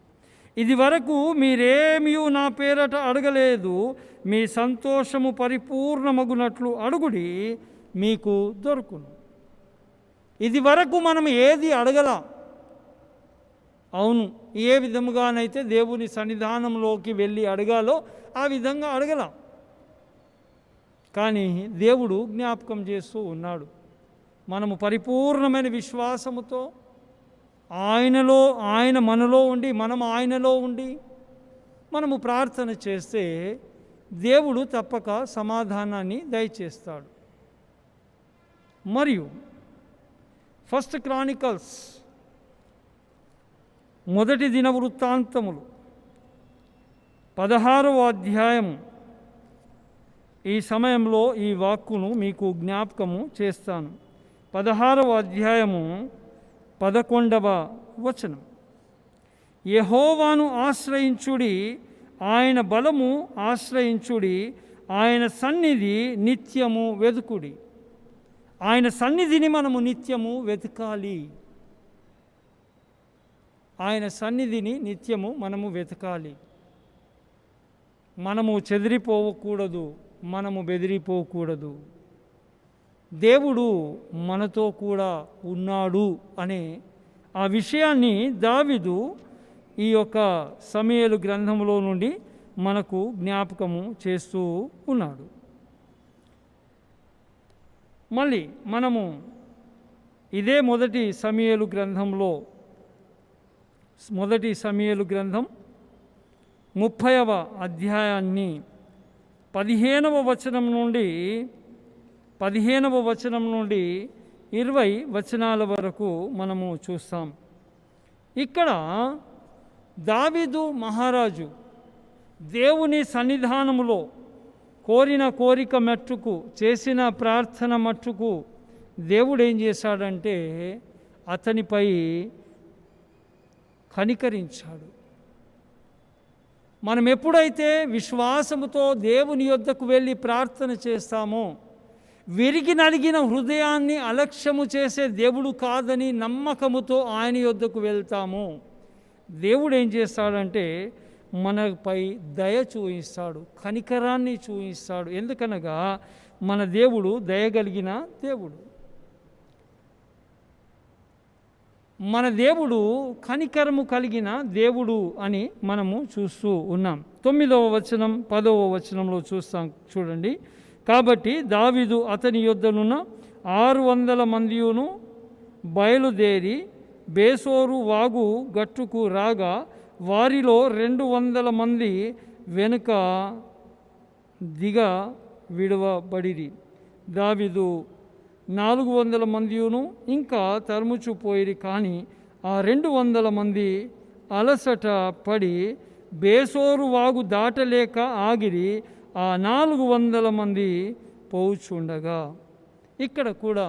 ఇది వరకు మీరేమీ నా పేరట అడగలేదు, మీ సంతోషము పరిపూర్ణమగునట్లు అడుగుడి, మీకు దొరుకును. ఇది వరకు మనం ఏది అడగలా. అవును, ఏ విధముగానైతే దేవుని సన్నిధానంలోకి వెళ్ళి అడగాలో ఆ విధంగా అడగలా. కానీ దేవుడు జ్ఞాపకం చేస్తూ ఉన్నాడు, మనము పరిపూర్ణమైన విశ్వాసముతో ఆయన మనలో ఉండి, మనం ఆయనలో ఉండి మనము ప్రార్థన చేస్తే దేవుడు తప్పక సమాధానాన్ని దయచేస్తాడు. మరియు 1 క్రానికల్స్ మొదటి దినవృత్తాంతములు 16వ అధ్యాయం, ఈ సమయంలో ఈ వాక్కును మీకు జ్ఞాపకము చేస్తాను. 16వ అధ్యాయము 11వ వచనం. యెహోవాను ఆశ్రయించుడి, ఆయన బలము ఆశ్రయించుడి, ఆయన సన్నిధి నిత్యము వెతుకుడి. ఆయన సన్నిధిని మనము నిత్యము వెతకాలి. ఆయన సన్నిధిని నిత్యము మనము వెతకాలి. మనము చెదిరిపోకూడదు, మనము బెదిరిపోకూడదు. దేవుడు మనతో కూడా ఉన్నాడు అనే ఆ విషయాన్ని దావీదు ఈ యొక్క సమూయేలు గ్రంథంలో నుండి మనకు జ్ఞాపకము చేస్తూ ఉన్నాడు. మళ్ళీ మనము ఇదే మొదటి సమూయేలు గ్రంథం 30వ అధ్యాయాన్ని 15వ వచనం నుండి 20 వచనాల వరకు మనము చూస్తాం. ఇక్కడ దావీదు మహారాజు దేవుని సన్నిధానములో కోరిన కోరిక మట్టుకు, చేసిన ప్రార్థన మట్టుకు దేవుడు ఏం చేశాడంటే అతనిపై కనికరించాడు. మనం ఎప్పుడైతే విశ్వాసముతో దేవుని యొద్దకు వెళ్ళి ప్రార్థన చేస్తామో, విరిగి నలిగిన హృదయాన్ని అలక్ష్యము చేసే దేవుడు కాదని నమ్మకముతో ఆయన యొద్దకు వెళ్తాము, దేవుడు ఏం చేస్తాడంటే మనపై దయ చూపిస్తాడు, కనికరాన్ని చూపిస్తాడు. ఎందుకనగా మన దేవుడు దయగలిగిన దేవుడు, మన దేవుడు కనికరము కలిగిన దేవుడు అని మనము చూస్తూ ఉన్నాం. 9వ వచనం 10వ వచనంలో చూస్తాం, చూడండి. కాబట్టి దావీదు అతని యొద్దనున్న 600 మందియును బయలుదేరి బేసోరు వాగు గట్టుకు రాగా, వారిలో 200 మంది వెనుక దిగ విడవబడిరి. దావీదు 400 మందియును ఇంకా తరుముచుపోయిరి. కానీ ఆ 200 మంది అలసట పడి బేసోరు వాగు దాటలేక ఆగిరి. ఆ 400 మంది పోవుచుండగా, ఇక్కడ కూడా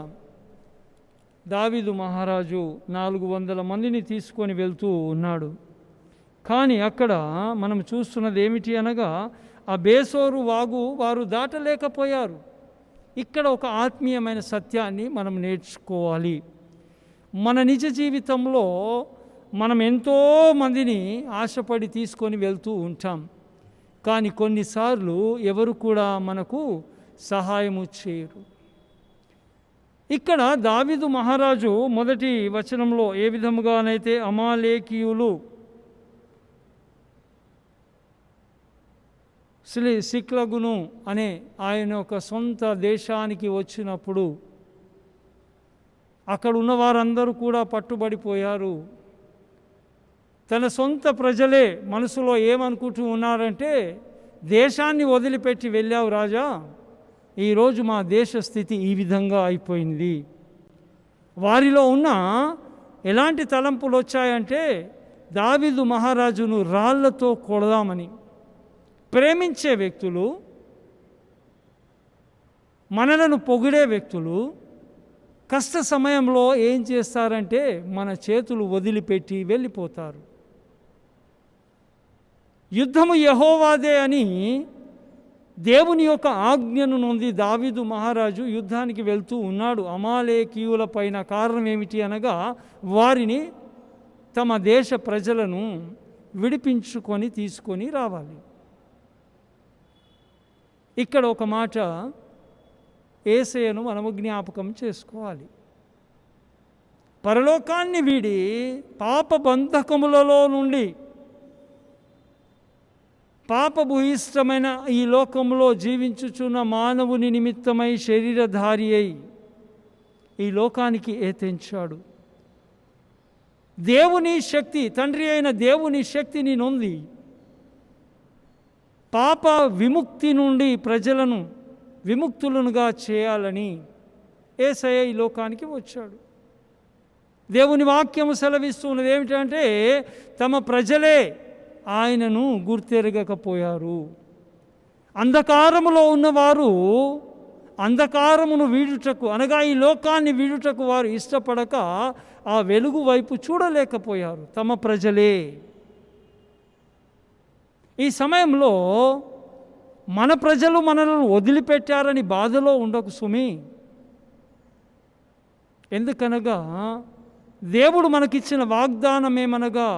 దావీదు మహారాజు 400 మందిని తీసుకొని వెళ్తూ ఉన్నాడు. కానీ అక్కడ మనం చూస్తున్నది ఏమిటి అనగా, ఆ బేసోరు వాగు వారు దాటలేకపోయారు. ఇక్కడ ఒక ఆత్మీయమైన సత్యాన్ని మనం నేర్చుకోవాలి. మన నిజ జీవితంలో మనం ఎంతోమందిని ఆశపడి తీసుకొని వెళ్తూ ఉంటాం, కానీ కొన్నిసార్లు ఎవరు కూడా మనకు సహాయము చేయరు. ఇక్కడ దావీదు మహారాజు మొదటి వచనంలో ఏ విధముగానైతే అమాలేకీయులు సిక్లగును అనే ఆయన ఒక సొంత దేశానికి వచ్చినప్పుడు అక్కడ ఉన్న వారందరూ కూడా పట్టుబడిపోయారు. తన సొంత ప్రజలే మనసులో ఏమనుకుంటూ ఉన్నారంటే, దేశాన్ని వదిలిపెట్టి వెళ్ళావు రాజా, ఈరోజు మా దేశ స్థితి ఈ విధంగా అయిపోయింది. వారిలో ఉన్న ఎలాంటి తలంపులు వచ్చాయంటే, దావీదు మహారాజును రాళ్లతో కొడదామని. ప్రేమించే వ్యక్తులు, మనలను పొగిడే వ్యక్తులు కష్ట సమయంలో ఏం చేస్తారంటే మన చేతులు వదిలిపెట్టి వెళ్ళిపోతారు. యుద్ధము యెహోవాదే అని దేవుని యొక్క ఆజ్ఞను నొంది దావీదు మహారాజు యుద్ధానికి వెళ్తూ ఉన్నాడు. అమాలేకీయుల పైన కారణం ఏమిటి అనగా, వారిని తమ దేశ ప్రజలను విడిపించుకొని తీసుకొని రావాలి. ఇక్కడ ఒక మాట యేసయ్యను మనము జ్ఞాపకం చేసుకోవాలి. పరలోకాన్ని వీడి పాప బంధకములలో నుండి పాపభూయిష్టమైన ఈ లోకంలో జీవించుచున్న మానవుని నిమిత్తమై శరీరధారి అయి ఈ లోకానికి తెంచాడు. దేవుని శక్తి, తండ్రి అయిన దేవుని శక్తిని నొంది పాప విముక్తి నుండి ప్రజలను విముక్తులనుగా చేయాలని యేసయ్య ఈ లోకానికి వచ్చాడు. దేవుని వాక్యము సెలవిస్తున్నది ఏమిటంటే, తమ ప్రజలే ఆయనను గుర్తెరగకపోయారు. అంధకారములో ఉన్నవారు అంధకారమును వీడుటకు అనగా ఈ లోకాన్ని వీడుటకు వారు ఇష్టపడక ఆ వెలుగు వైపు చూడలేకపోయారు. తమ ప్రజలే. ఈ సమయంలో మన ప్రజలు మనలను వదిలిపెట్టారని బాధలో ఉండకు సుమి. ఎందుకనగా దేవుడు మనకిచ్చిన వాగ్దానం ఏమనగా,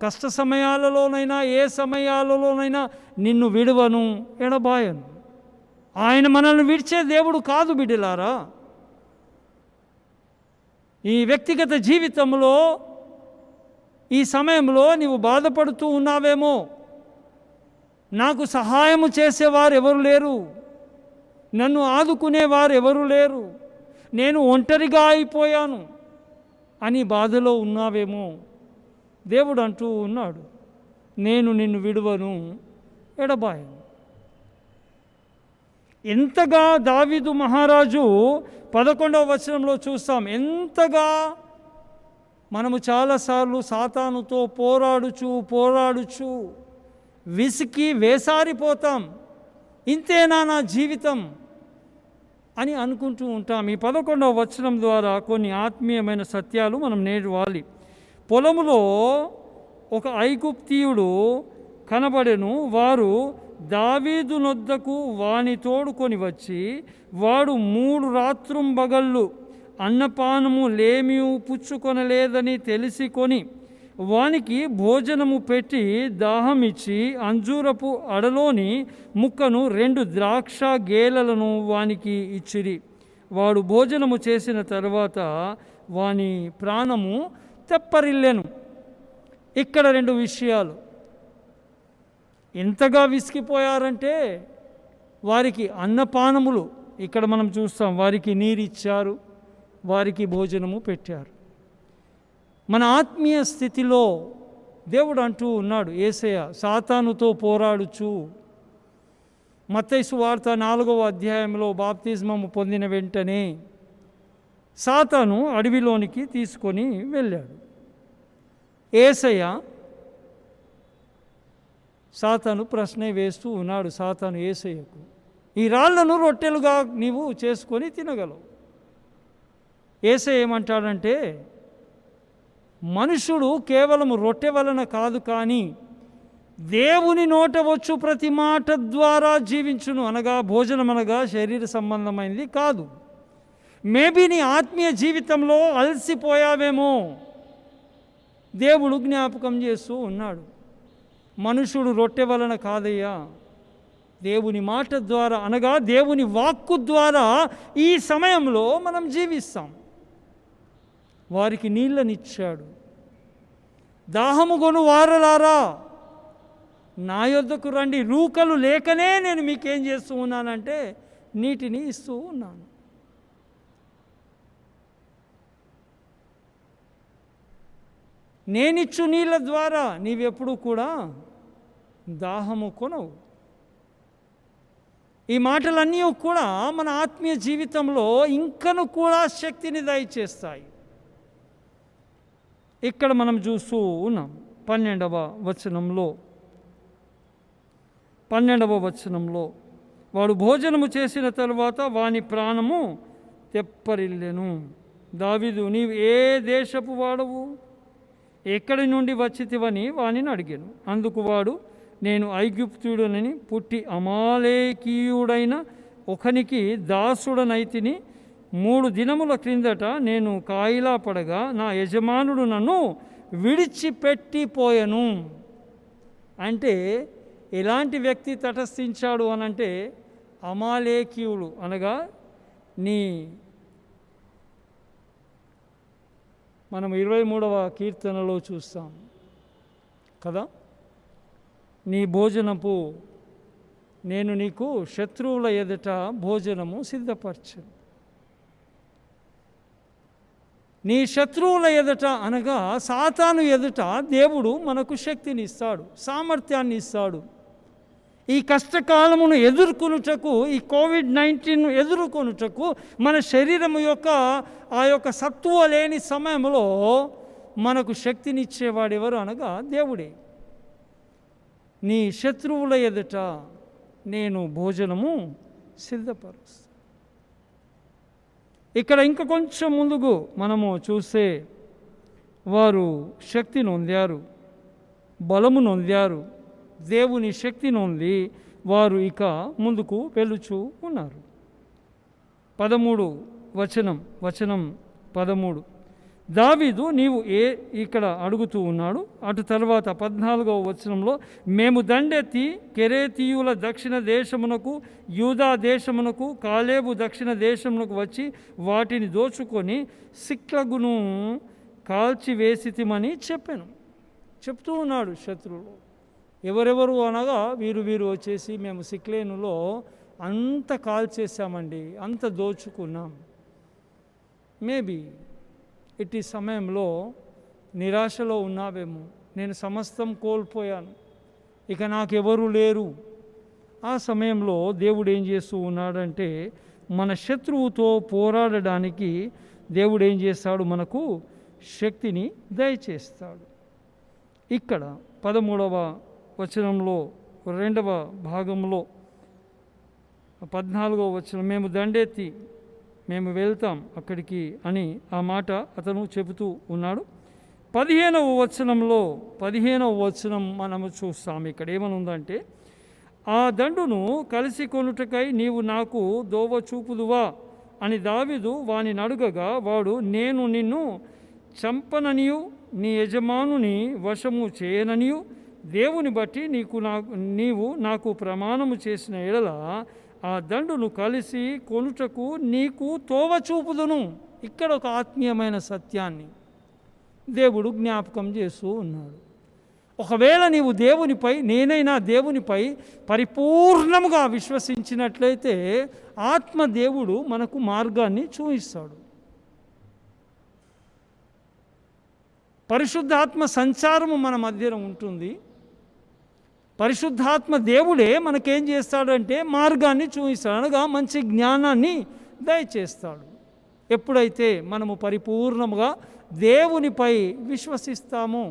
కష్ట సమయాలలోనైనా ఏ సమయాలలోనైనా నిన్ను విడువను, ఎడబాయను. ఆయన మనల్ని విడిచే దేవుడు కాదు బిడ్డలారా. ఈ వ్యక్తిగత జీవితంలో ఈ సమయంలో నీవు బాధపడుతూ ఉన్నావేమో, నాకు సహాయము చేసేవారు ఎవరు లేరు, నన్ను ఆదుకునేవారు ఎవరు లేరు, నేను ఒంటరిగా అయిపోయాను అని బాధలో ఉన్నావేమో. దేవుడు అంటూ ఉన్నాడు, నేను నిన్ను విడువను, ఎడబాయను. ఎంతగా దావీదు మహారాజు 11వ వచనంలో చూస్తాం, ఎంతగా మనము చాలాసార్లు సాతానుతో పోరాడుచు విసికి వేసారిపోతాం. ఇంతేనా నా జీవితం అని అనుకుంటూ ఉంటాం. ఈ 11వ వచనం ద్వారా కొన్ని ఆత్మీయమైన సత్యాలు మనం నేర్వాలి. పొలములో ఒక ఐగుప్తీయుడు కనబడెను. వారు దావీదు నొద్దకు వాని తోడుకొని వచ్చి, వాడు 3 రాత్రుంబగళ్ళు అన్నపానము లేమి పుచ్చుకొనలేదని తెలిసికొని వానికి భోజనము పెట్టి దాహమిచ్చి అంజూరపు అడలోని ముక్కను 2 ద్రాక్ష గేలలను వానికి ఇచ్చిరి. వాడు భోజనము చేసిన తర్వాత వాని ప్రాణము తెప్పరిల్లెను. ఇక్కడ 2 విషయాలు. ఎంతగా విసిగిపోయారంటే వారికి అన్నపానములు, ఇక్కడ మనం చూస్తాం, వారికి నీరిచ్చారు, వారికి భోజనము పెట్టారు. మన ఆత్మీయ స్థితిలో దేవుడు అంటూ ఉన్నాడు, యేసయ్య సాతానుతో పోరాడుచు. మత్తయి సువార్త 4వ అధ్యాయంలో బాప్తిస్మము పొందిన వెంటనే సాతాను అడవిలోనికి తీసుకొని వెళ్ళాడు. యేసయ్య సాతాను ప్రశ్న వేస్తూ ఉన్నాడు. సాతాను యేసయ్యకు, ఈ రాళ్లను రొట్టెలుగా నీవు చేసుకొని తినగలవు. యేసయ్య ఏమంటాడంటే, మనుషుడు కేవలం రొట్టె వలన కాదు, కానీ దేవుని నోట వచ్చు ప్రతి మాట ద్వారా జీవించును. అనగా భోజనం అనగా శరీర సంబంధమైనది కాదు. మేబీ నీ ఆత్మీయ జీవితంలో అలసిపోయావేమో, దేవుడు జ్ఞాపకం చేస్తూ ఉన్నాడు. మనుషుడు రొట్టె వలన కాదయ్యా, దేవుని మాట ద్వారా, అనగా దేవుని వాక్కు ద్వారా ఈ సమయంలో మనం జీవిస్తాం. వారికి నీళ్ళనిచ్చాడు. దాహము గొను వారలారా నా యొద్దకు రండి, రూకలు లేకనే నేను మీకేం చేస్తూ ఉన్నానంటే నీటిని ఇస్తూ ఉన్నాను. నేనిచ్చు నీళ్ళ ద్వారా నీవెప్పుడు కూడా దాహము కొనవు. ఈ మాటలన్నీ కూడా మన ఆత్మీయ జీవితంలో ఇంకను కూడా శక్తిని దయచేస్తాయి. ఇక్కడ మనం చూస్తూ ఉన్నాం 12వ వచనంలో వాడు భోజనము చేసిన తరువాత వాని ప్రాణము తెప్పరిల్లెను. దావీదు, నీవు ఏ దేశపు వాడవు, ఎక్కడి నుండి వచ్చితివని వానిని అడిగాను. అందుకు వాడు, నేను ఐగుప్తుడనని పుట్టి అమాలేకీయుడైన ఒకనికి దాసుడనైతిని. 3 దినముల క్రిందట నేను కాయిలా పడగా నా యజమానుడు నన్ను విడిచిపెట్టిపోయెను. అంటే ఎలాంటి వ్యక్తి తటస్థించాడు అనంటే అమాలేకీయుడు, అనగా మనం 23వ కీర్తనలో చూస్తాం కదా, నీ భోజనపు నేను నీకు శత్రువుల ఎదుట భోజనము సిద్ధపరచను. నీ శత్రువుల ఎదుట, అనగా సాతాను ఎదుట దేవుడు మనకు శక్తిని ఇస్తాడు, సామర్థ్యాన్ని ఇస్తాడు. ఈ కష్టకాలమును ఎదుర్కొనుటకు, ఈ కోవిడ్-19 ఎదుర్కొనుటకు మన శరీరం యొక్క ఆ యొక్క సత్తువ లేని సమయంలో మనకు శక్తినిచ్చేవాడు ఎవరు అనగా దేవుడే. నీ శత్రువుల ఎదుట నేను భోజనము సిద్ధపరుస్తాను. ఇక్కడ ఇంకా కొంచెం ముందుకు మనము చూస్తే వారు శక్తి నొందారు, బలము నొందారు. దేవుని శక్తి నొంది వారు ఇక ముందుకు వెళుచూ ఉన్నారు. 13 వచనం 13 దావీదు నీవు ఇక్కడ అడుగుతూ ఉన్నాడు. అటు తర్వాత 14వ వచనంలో, మేము దండెత్తి కెరేతీయుల దక్షిణ దేశమునకు, యూదా దేశమునకు, కాలేబు దక్షిణ దేశమునకు వచ్చి వాటిని దోచుకొని సిక్లగును కాల్చివేసితిమని చెప్తూ ఉన్నాడు. శత్రువులు ఎవరెవరు అనగా వీరు వచ్చేసి మేము సిక్లేనులో అంత కాల్చేసామండి, అంత దోచుకున్నాం. మేబీ ఇట్టి సమయంలో నిరాశలో ఉన్నావేమో, నేను సమస్తం కోల్పోయాను, ఇక నాకెవరు లేరు. ఆ సమయంలో దేవుడు ఏం చేస్తూ ఉన్నాడంటే మన శత్రువుతో పోరాడడానికి దేవుడు ఏం చేస్తాడు, మనకు శక్తిని దయచేస్తాడు. ఇక్కడ 13వ వచనంలో 2వ భాగంలో 14వ వచనం, మేము దండెత్తి మేము వెళ్తాం అక్కడికి అని ఆ మాట అతను చెబుతూ ఉన్నాడు. 15వ వచనం మనము చూస్తాం. ఇక్కడ ఏమని ఉందంటే, ఆ దండును కలిసి కొనుటకై నీవు నాకు దోవ చూపుదువా అని దావీదు వాని అడుగగా వాడు, నేను నిన్ను చంపననియు నీ యజమానుని వశము చేయననియు దేవుని బట్టి నీవు నాకు ప్రమాణము చేసిన ఎడల ఆ దండును కలిసి కొనుటకు నీకు తోవ చూపుదును. ఇక్కడ ఒక ఆత్మీయమైన సత్యాన్ని దేవుడు జ్ఞాపకం చేస్తూ ఉన్నాడు. ఒకవేళ నీవు నేనైనా దేవునిపై పరిపూర్ణముగా విశ్వసించినట్లయితే ఆత్మ దేవుడు మనకు మార్గాన్ని చూపిస్తాడు. పరిశుద్ధాత్మ సంచారము మన మధ్యన ఉంటుంది. పరిశుద్ధాత్మ దేవుడే మనకేం చేస్తాడంటే మార్గాన్ని చూపిస్తాడు, అనగా మంచి జ్ఞానాన్ని దయచేస్తాడు. ఎప్పుడైతే మనము పరిపూర్ణముగా దేవునిపై విశ్వసిస్తామో.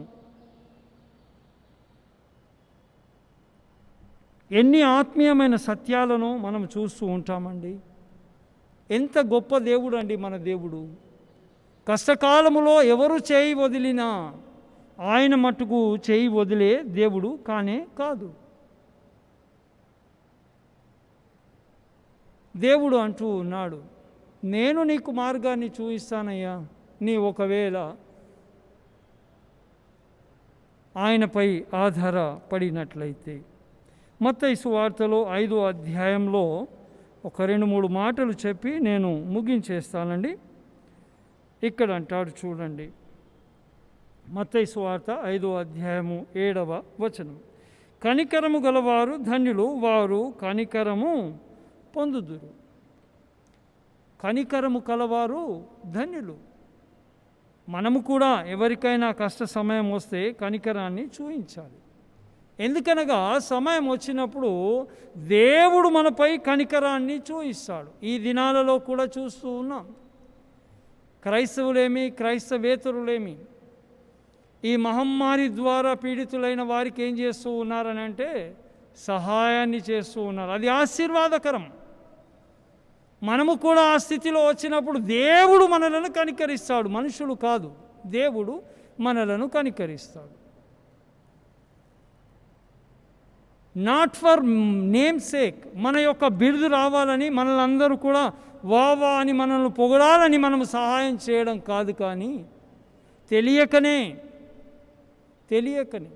ఎన్ని ఆత్మీయమైన సత్యాలను మనం చూస్తూ ఉంటామండి. ఎంత గొప్ప దేవుడు అండి మన దేవుడు. కష్టకాలములో ఎవరు చేయి వదిలినా ఆయన మట్టుకు చేయి వదిలే దేవుడు కానే కాదు. దేవుడు అంటూ ఉన్నాడు, నేను నీకు మార్గాన్ని చూపిస్తానయ్యా, నీ ఒకవేళ ఆయనపై ఆధారపడినట్లయితే. మత్తయి సువార్తలో 5వ అధ్యాయంలో ఒక 2-3 మాటలు చెప్పి నేను ముగించేస్తానండి. ఇక్కడ అంటాడు చూడండి, మత్తయి సువార్త 5వ అధ్యాయము 7వ వచనం, కనికరము గలవారు ధన్యులు, వారు కనికరము పొందుదురు. కనికరము కలవారు ధన్యులు. మనము కూడా ఎవరికైనా కష్ట సమయం వస్తే కనికరాన్ని చూపించాలి. ఎందుకనగా సమయం వచ్చినప్పుడు దేవుడు మనపై కనికరాన్ని చూపిస్తాడు. ఈ దినాలలో కూడా చూస్తూ ఉన్నాం. క్రైస్తవులేమి, క్రైస్తవేతరులేమి ఈ మహమ్మారి ద్వారా పీడితులైన వారికి ఏం చేస్తూ ఉన్నారని అంటే సహాయాన్ని చేస్తూ ఉన్నారు. అది ఆశీర్వాదకరం. మనము కూడా ఆ స్థితిలో వచ్చినప్పుడు దేవుడు మనలను కనికరిస్తాడు, మనుషులు కాదు. దేవుడు మనలను కనికరిస్తాడు. నాట్ ఫర్ నేమ్ సేక్, మన యొక్క బిరుదు రావాలని మనల్ని అందరూ కూడా వా అని మనల్ని పొగడాలని మనము సహాయం చేయడం కాదు, కానీ తెలియకనే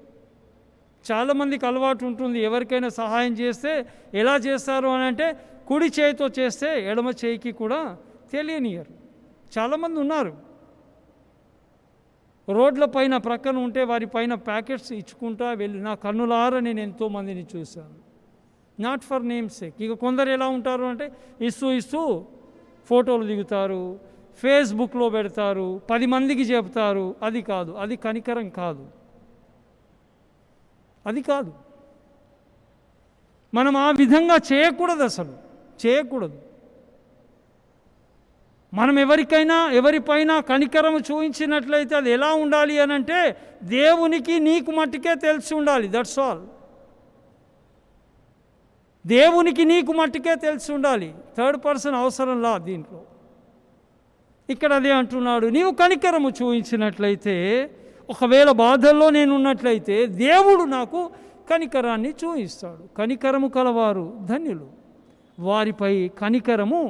చాలామందికి అలవాటు ఉంటుంది. ఎవరికైనా సహాయం చేస్తే ఎలా చేస్తారు అని అంటే కుడి చేయితో చేస్తే ఎడమ చేయికి కూడా తెలియనియరు. చాలామంది ఉన్నారు. రోడ్ల పైన ప్రక్కన ఉంటే వారి పైన ప్యాకెట్స్ ఇచ్చుకుంటా వెళ్ళి నా కన్నులారా నేను ఎంతోమందిని చూశాను. Not for name sake. ఇక కొందరు ఎలా ఉంటారు అంటే ఇస్తూ ఫోటోలు దిగుతారు, ఫేస్బుక్లో పెడతారు, 10 మందికి చెప్తారు. అది కాదు, అది కనికరం కాదు, అది కాదు. మనం ఆ విధంగా చేయకూడదు, అసలు చేయకూడదు. మనం ఎవరిపైన కనికరము చూపించినట్లయితే అది ఎలా ఉండాలి అని అంటే దేవునికి నీకు మట్టుకే తెలిసి ఉండాలి. That's all. దేవునికి నీకు మట్టుకే తెలిసి ఉండాలి. థర్డ్ పర్సన్ అవసరంలా దీంట్లో. ఇక్కడ అదే అంటున్నాడు, నీవు కనికరము చూపించినట్లయితే, ఒకవేళ బాధల్లో నేను ఉన్నట్లయితే దేవుడు నాకు కనికరాన్ని చూపిస్తాడు. కనికరము కలవారు ధన్యులు, వారిపై కనికరము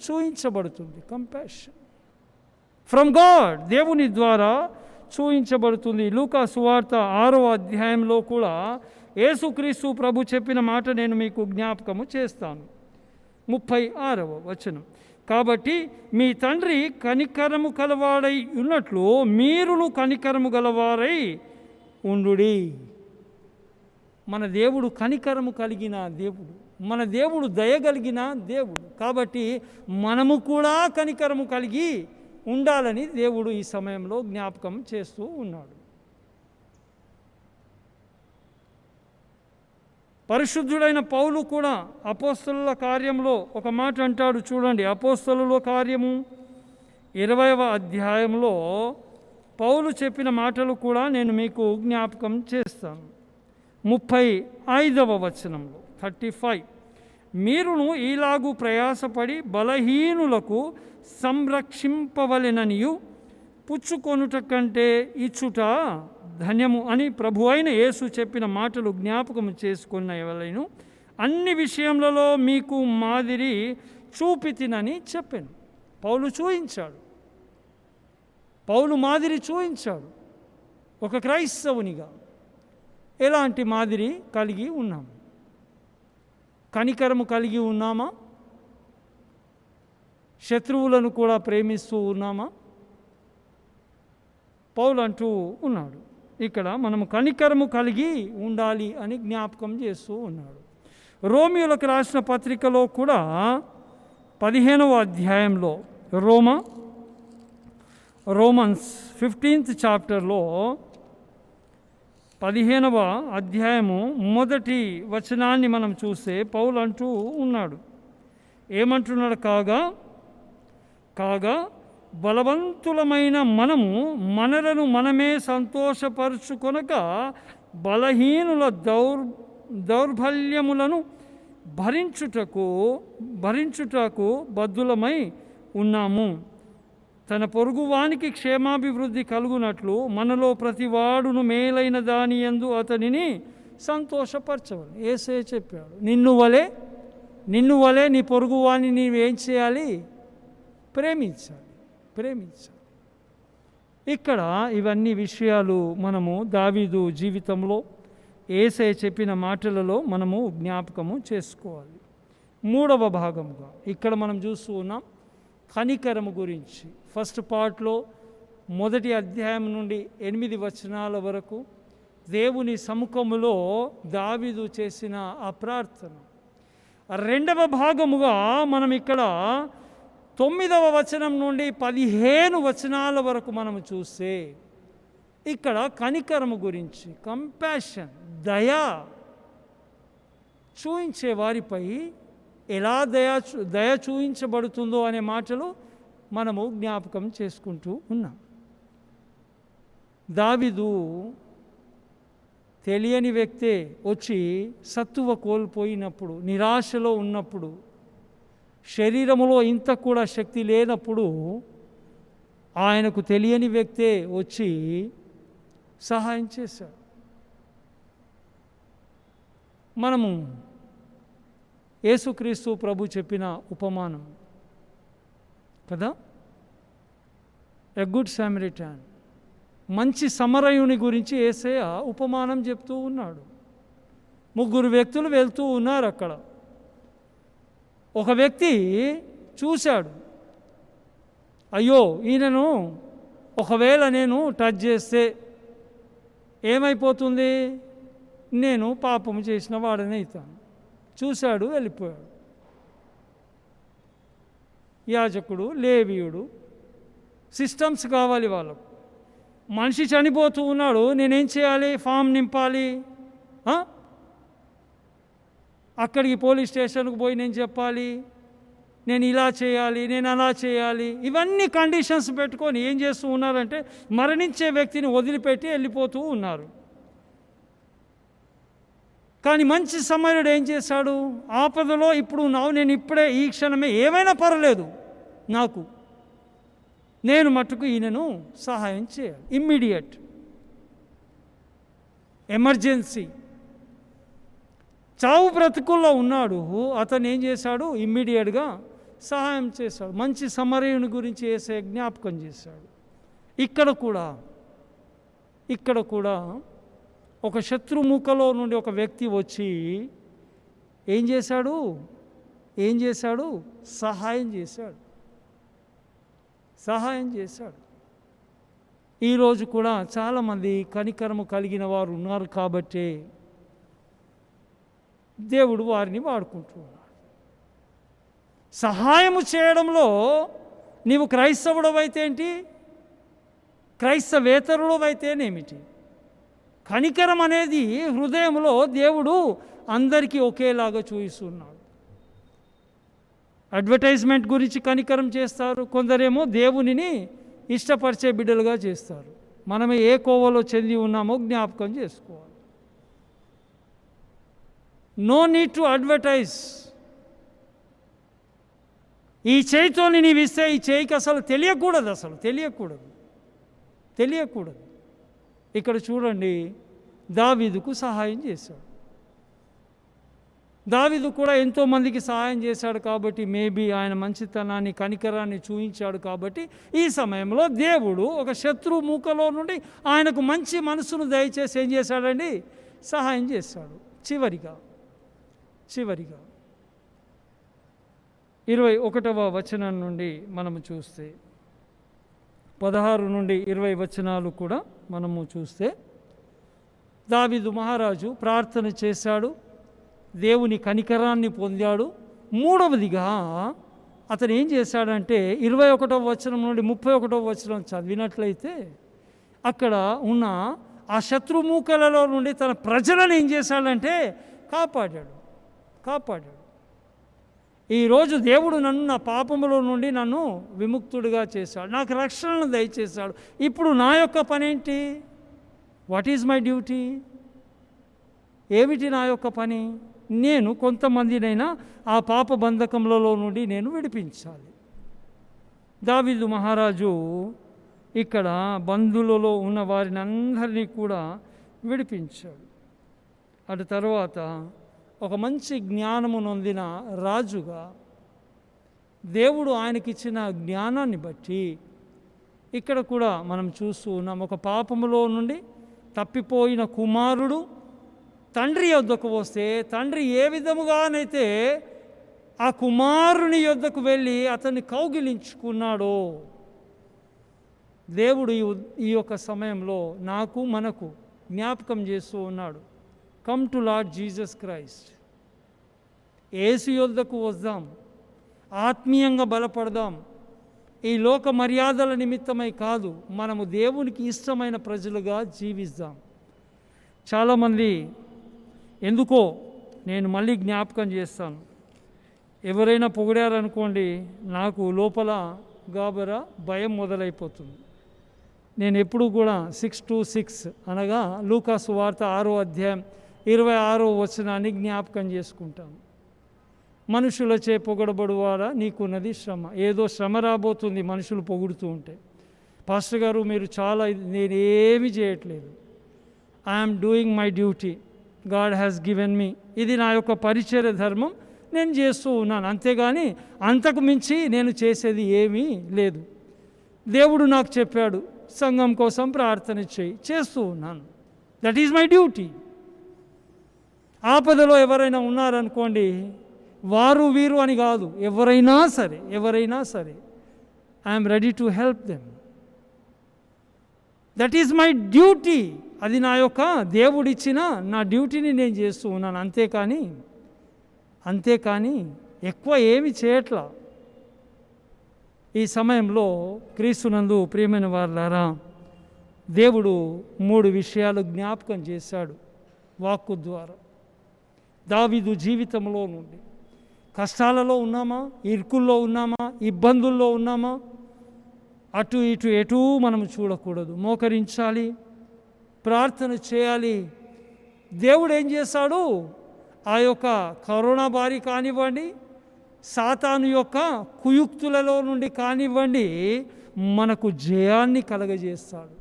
చూపించబడుతుంది. కంపాషన్ ఫ్రమ్ గాడ్, దేవుని ద్వారా చూపించబడుతుంది. లూకా సువార్త 6వ అధ్యాయంలో కూడా యేసుక్రీస్తు ప్రభు చెప్పిన మాట నేను మీకు జ్ఞాపకము చేస్తాను. 36వ వచనం, కాబట్టి మీ తండ్రి కనికరము కలవాడై ఉన్నట్లు మీరును కనికరము గలవారై ఉండుడి. మన దేవుడు కనికరము కలిగిన దేవుడు, మన దేవుడు దయగలిగిన దేవుడు. కాబట్టి మనము కూడా కనికరము కలిగి ఉండాలని దేవుడు ఈ సమయంలో జ్ఞాపకం చేస్తూ ఉన్నాడు. పరిశుద్ధుడైన పౌలు కూడా అపోస్తలుల కార్యంలో ఒక మాట అంటాడు చూడండి. అపోస్తలుల కార్యము 20వ అధ్యాయంలో పౌలు చెప్పిన మాటలు కూడా నేను మీకు జ్ఞాపకం చేస్తాను. 35వ వచనంలో 35, మీరును ఈలాగు ప్రయాసపడి బలహీనులకు సంరక్షింపవలెననియు పుచ్చుకొనుట కంటే ఇచ్చుట ధన్యము అని ప్రభు అయిన యేసు చెప్పిన మాటలు జ్ఞాపకం చేసుకున్న ఎవరైనా అన్ని విషయములలో మీకు మాదిరి చూపితినని చెప్పాను. పౌలు చూయించాడు, పౌలు మాదిరి చూయించాడు. ఒక క్రైస్తవునిగా ఎలాంటి మాదిరి కలిగి ఉన్నాము? కనికరము కలిగి ఉన్నామా? శత్రువులను కూడా ప్రేమిస్తూ ఉన్నామా? పౌలు అంటూ ఉన్నాడు ఇక్కడ, మనము కనికరము కలిగి ఉండాలి అని జ్ఞాపకం చేస్తూ ఉన్నాడు. రోమియోలకు రాసిన పత్రికలో కూడా 15వ అధ్యాయంలో రోమన్స్ 15th చాప్టర్లో 15వ అధ్యాయము 1వ వచనాన్ని మనం చూస్తే పౌలు అంటూ ఉన్నాడు, ఏమంటున్నాడు? కాగా బలవంతులమైన మనము మనలను మనమే సంతోషపరుచుకొనక బలహీనుల దౌర్బల్యములను భరించుటకు బద్ధులమై ఉన్నాము. తన పొరుగువానికి క్షేమాభివృద్ధి కలుగునట్లు మనలో ప్రతివాడును మేలైన దాని యందు అతనిని సంతోషపరచవాలి. యేసయ్య చెప్పాడు, నిన్ను వలె నీ పొరుగువాని నీవేం చేయాలి? ప్రేమించాలి. ఇక్కడ ఇవన్నీ విషయాలు మనము దావీదు జీవితంలో యేసయ్య చెప్పిన మాటలలో మనము జ్ఞాపకము చేసుకోవాలి. మూడవ భాగముగా ఇక్కడ మనం చూస్తూ ఉన్నాం కనికరము గురించి. ఫస్ట్ పార్ట్లో 1వ అధ్యాయం నుండి 8 వచనాల వరకు దేవుని సముఖములో దావీదు చేసిన ఆ ప్రార్థన. 2వ భాగముగా మనం ఇక్కడ 9వ వచనం నుండి 15 వచనాల వరకు మనము చూస్తే ఇక్కడ కనికరము గురించి, కంపాషన్, చూయించే వారిపై ఎలా దయ చూయించబడుతుందో అనే మాటలు మనము జ్ఞాపకం చేసుకుంటూ ఉన్నాం. దావీదు తెలియని వ్యక్తే వచ్చి సత్తువ కోల్పోయినప్పుడు, నిరాశలో ఉన్నప్పుడు, శరీరములో ఇంత కూడా శక్తి లేనప్పుడు ఆయనకు తెలియని వ్యక్తే వచ్చి సహాయం చేశాడు. మనము యేసుక్రీస్తు ప్రభు చెప్పిన ఉపమానం కదా, ఎ గుడ్ సామరిటన్, మంచి సమరయుని గురించి యేసయ్య ఉపమానం చెప్తూ ఉన్నాడు. 3 వ్యక్తులు వెళ్తూ ఉన్నారు. అక్కడ ఒక వ్యక్తి చూశాడు, అయ్యో ఈయనను ఒకవేళ నేను టచ్ చేస్తే ఏమైపోతుంది, నేను పాపం చేసిన వాడని అవుతాను. చూశాడు, వెళ్ళిపోయాడు. యాజకుడు, లేవీయుడు, సిస్టమ్స్ కావాలి వాళ్ళకు. మనిషి చనిపోతూ ఉన్నాడు, నేనేం చేయాలి? ఫామ్ నింపాలి, అక్కడికి పోలీస్ స్టేషన్కి పోయి నేను చెప్పాలి, నేను ఇలా చేయాలి, నేను అలా చేయాలి. ఇవన్నీ కండిషన్స్ పెట్టుకొని ఏం చేస్తూ ఉన్నారంటే మరణించే వ్యక్తిని వదిలిపెట్టి వెళ్ళిపోతూ ఉన్నారు. కానీ మంచి సమరుడు ఏం చేశాడు? ఆపదలో ఇప్పుడు ఉన్నావు, నేను ఇప్పుడే ఈ క్షణమే ఏమైనా పర్వాలేదు నాకు, నేను మట్టుకు ఈయనను సహాయం చేయాలి. ఇమ్మీడియట్ ఎమర్జెన్సీ, చావు బ్రతుకుల్లో ఉన్నాడు. అతను ఏం చేశాడు? ఇమ్మీడియట్గా సహాయం చేశాడు. మంచి సమరయుని గురించి వేసే జ్ఞాపకం చేశాడు. ఇక్కడ కూడా ఒక శత్రుముఖలో నుండి ఒక వ్యక్తి వచ్చి ఏం చేశాడు? సహాయం చేశాడు. ఈరోజు కూడా చాలామంది కనికరము కలిగిన వారు ఉన్నారు కాబట్టి దేవుడు వారిని వాడుకుంటున్నాడు. సహాయము చేయడంలో నీవు క్రైస్తవుడవైతేంటి, క్రైస్తవేతరుడవైతేనేమిటి, కనికరం అనేది హృదయంలో దేవుడు అందరికీ ఒకేలాగా చూపిస్తున్నాడు. అడ్వర్టైజ్మెంట్ గురించి కనికరం చేస్తారు, కొందరేమో దేవునిని ఇష్టపరిచే బిడ్డలుగా చేస్తారు. మనమే ఏ కోవలో చెంది ఉన్నామో జ్ఞాపకం చేసుకోవాలి. No need to advertise. ఈ చేయితోని నీవు ఇస్తే ఈ చేయికి అసలు తెలియకూడదు. ఇక్కడ చూడండి, దావీదుకు సహాయం చేశాడు. దావీదు కూడా ఎంతోమందికి సహాయం చేశాడు కాబట్టి మేబీ ఆయన మంచితనాన్ని, కనికరాన్ని చూపించాడు కాబట్టి ఈ సమయంలో దేవుడు ఒక శత్రు మూకలో నుండి ఆయనకు మంచి మనసును దయచేసి ఏం చేశాడండి? సహాయం చేశాడు. చివరిగా 21వ వచనం నుండి మనము చూస్తే 16 నుండి 20 వచనాలు కూడా మనము చూస్తే దావీదు మహారాజు ప్రార్థన చేశాడు, దేవుని కనికరాన్ని పొందాడు. మూడవదిగా అతను ఏం చేశాడంటే 21వ వచనం నుండి 31వ వచనం చదివినట్లయితే అక్కడ ఉన్న ఆ శత్రుమూకలలో నుండి తన ప్రజలను ఏం చేశాడంటే కాపాడాడు. ఈరోజు దేవుడు నన్ను నా పాపముల నుండి నన్ను విముక్తుడిగా చేశాడు, నాకు రక్షణను దయచేశాడు. ఇప్పుడు నా యొక్క పనేంటి? What is my duty? ఏమిటి నా యొక్క పని? నేను కొంతమందినైనా ఆ పాప బంధకములలో నుండి నేను విడిపించాలి. దావీదు మహారాజు ఇక్కడ బంధువులలో ఉన్న వారిని అందరినీ కూడా విడిపించాడు. అటు తర్వాత ఒక మంచి జ్ఞానము నొందిన రాజుగా దేవుడు ఆయనకిచ్చిన జ్ఞానాన్ని బట్టి ఇక్కడ కూడా మనం చూస్తూ ఉన్నాం. ఒక పాపములో నుండి తప్పిపోయిన కుమారుడు తండ్రి యొద్దకు వస్తే తండ్రి ఏ విధముగానైతే ఆ కుమారుని యొద్దకు వెళ్ళి అతన్ని కౌగిలించుకున్నాడో దేవుడు ఈ యొక్క సమయంలో నాకు మనకు జ్ఞాపకం చేస్తూ ఉన్నాడు. Come to Lord Jesus Christ. యేసు యొద్దకు వద్దాం, ఆత్మీయంగా బలపడదాం. ఈ లోక మర్యాదల నిమిత్తమై కాదు, మనము దేవునికి ఇష్టమైన ప్రజలుగా జీవిద్దాం. చాలామంది ఎందుకో నేను మళ్ళీ జ్ఞాపకం చేస్తాను, ఎవరైనా పొగిడారనుకోండి నాకు లోపల గాబరా భయం మొదలైపోతుంది. నేను ఎప్పుడు కూడా 6:6 అనగా లూకాసు వార్త 6వ అధ్యాయం 26వ వచనాన్ని జ్ఞాపకం చేసుకుంటాను. మనుషులచే పొగడబడువారా నీకున్నది శ్రమ. ఏదో శ్రమ రాబోతుంది మనుషులు పొగుడుతూ ఉంటే. పాస్టర్ గారు మీరు చాలా, నేనేమి చేయట్లేదు, I'm doing my duty, God has given me, ఇది నా యొక్క పరిచర్య ధర్మం, నేను చేస్తూ ఉన్నాను. అంతేగాని అంతకు మించి నేను చేసేది ఏమీ లేదు. దేవుడు నాకు చెప్పాడు సంఘం కోసం ప్రార్థన చేస్తూ ఉన్నాను. That is my duty. ఆపదలో ఎవరైనా ఉన్నారనుకోండి, వారు వీరు అని కాదు, ఎవరైనా సరే I'm ready to help them. That is my duty. అది నా యొక్క దేవుడిచ్చిన నా డ్యూటీని నేను చేస్తూ ఉన్నాను. అంతేకాని ఎక్కువ ఏమి చేయట్లా. ఈ సమయంలో క్రీస్తునందు ప్రియమైన వారలారా, దేవుడు 3 విషయాలు జ్ఞాపకం చేశాడు వాక్కు ద్వారా. దావీదు జీవితంలో నుండి కష్టాలలో ఉన్నామా, ఇరుకుల్లో ఉన్నామా, ఇబ్బందుల్లో ఉన్నామా, అటు ఇటు ఎటూ మనం చూడకూడదు. మోకరించాలి, ప్రార్థన చేయాలి. దేవుడు ఏం చేశాడు, ఆ యొక్క కరోనా బారి కానివ్వండి, సాతాను యొక్క కుయుక్తులలో నుండి కానివ్వండి, మనకు జయాన్ని కలగజేస్తాడు.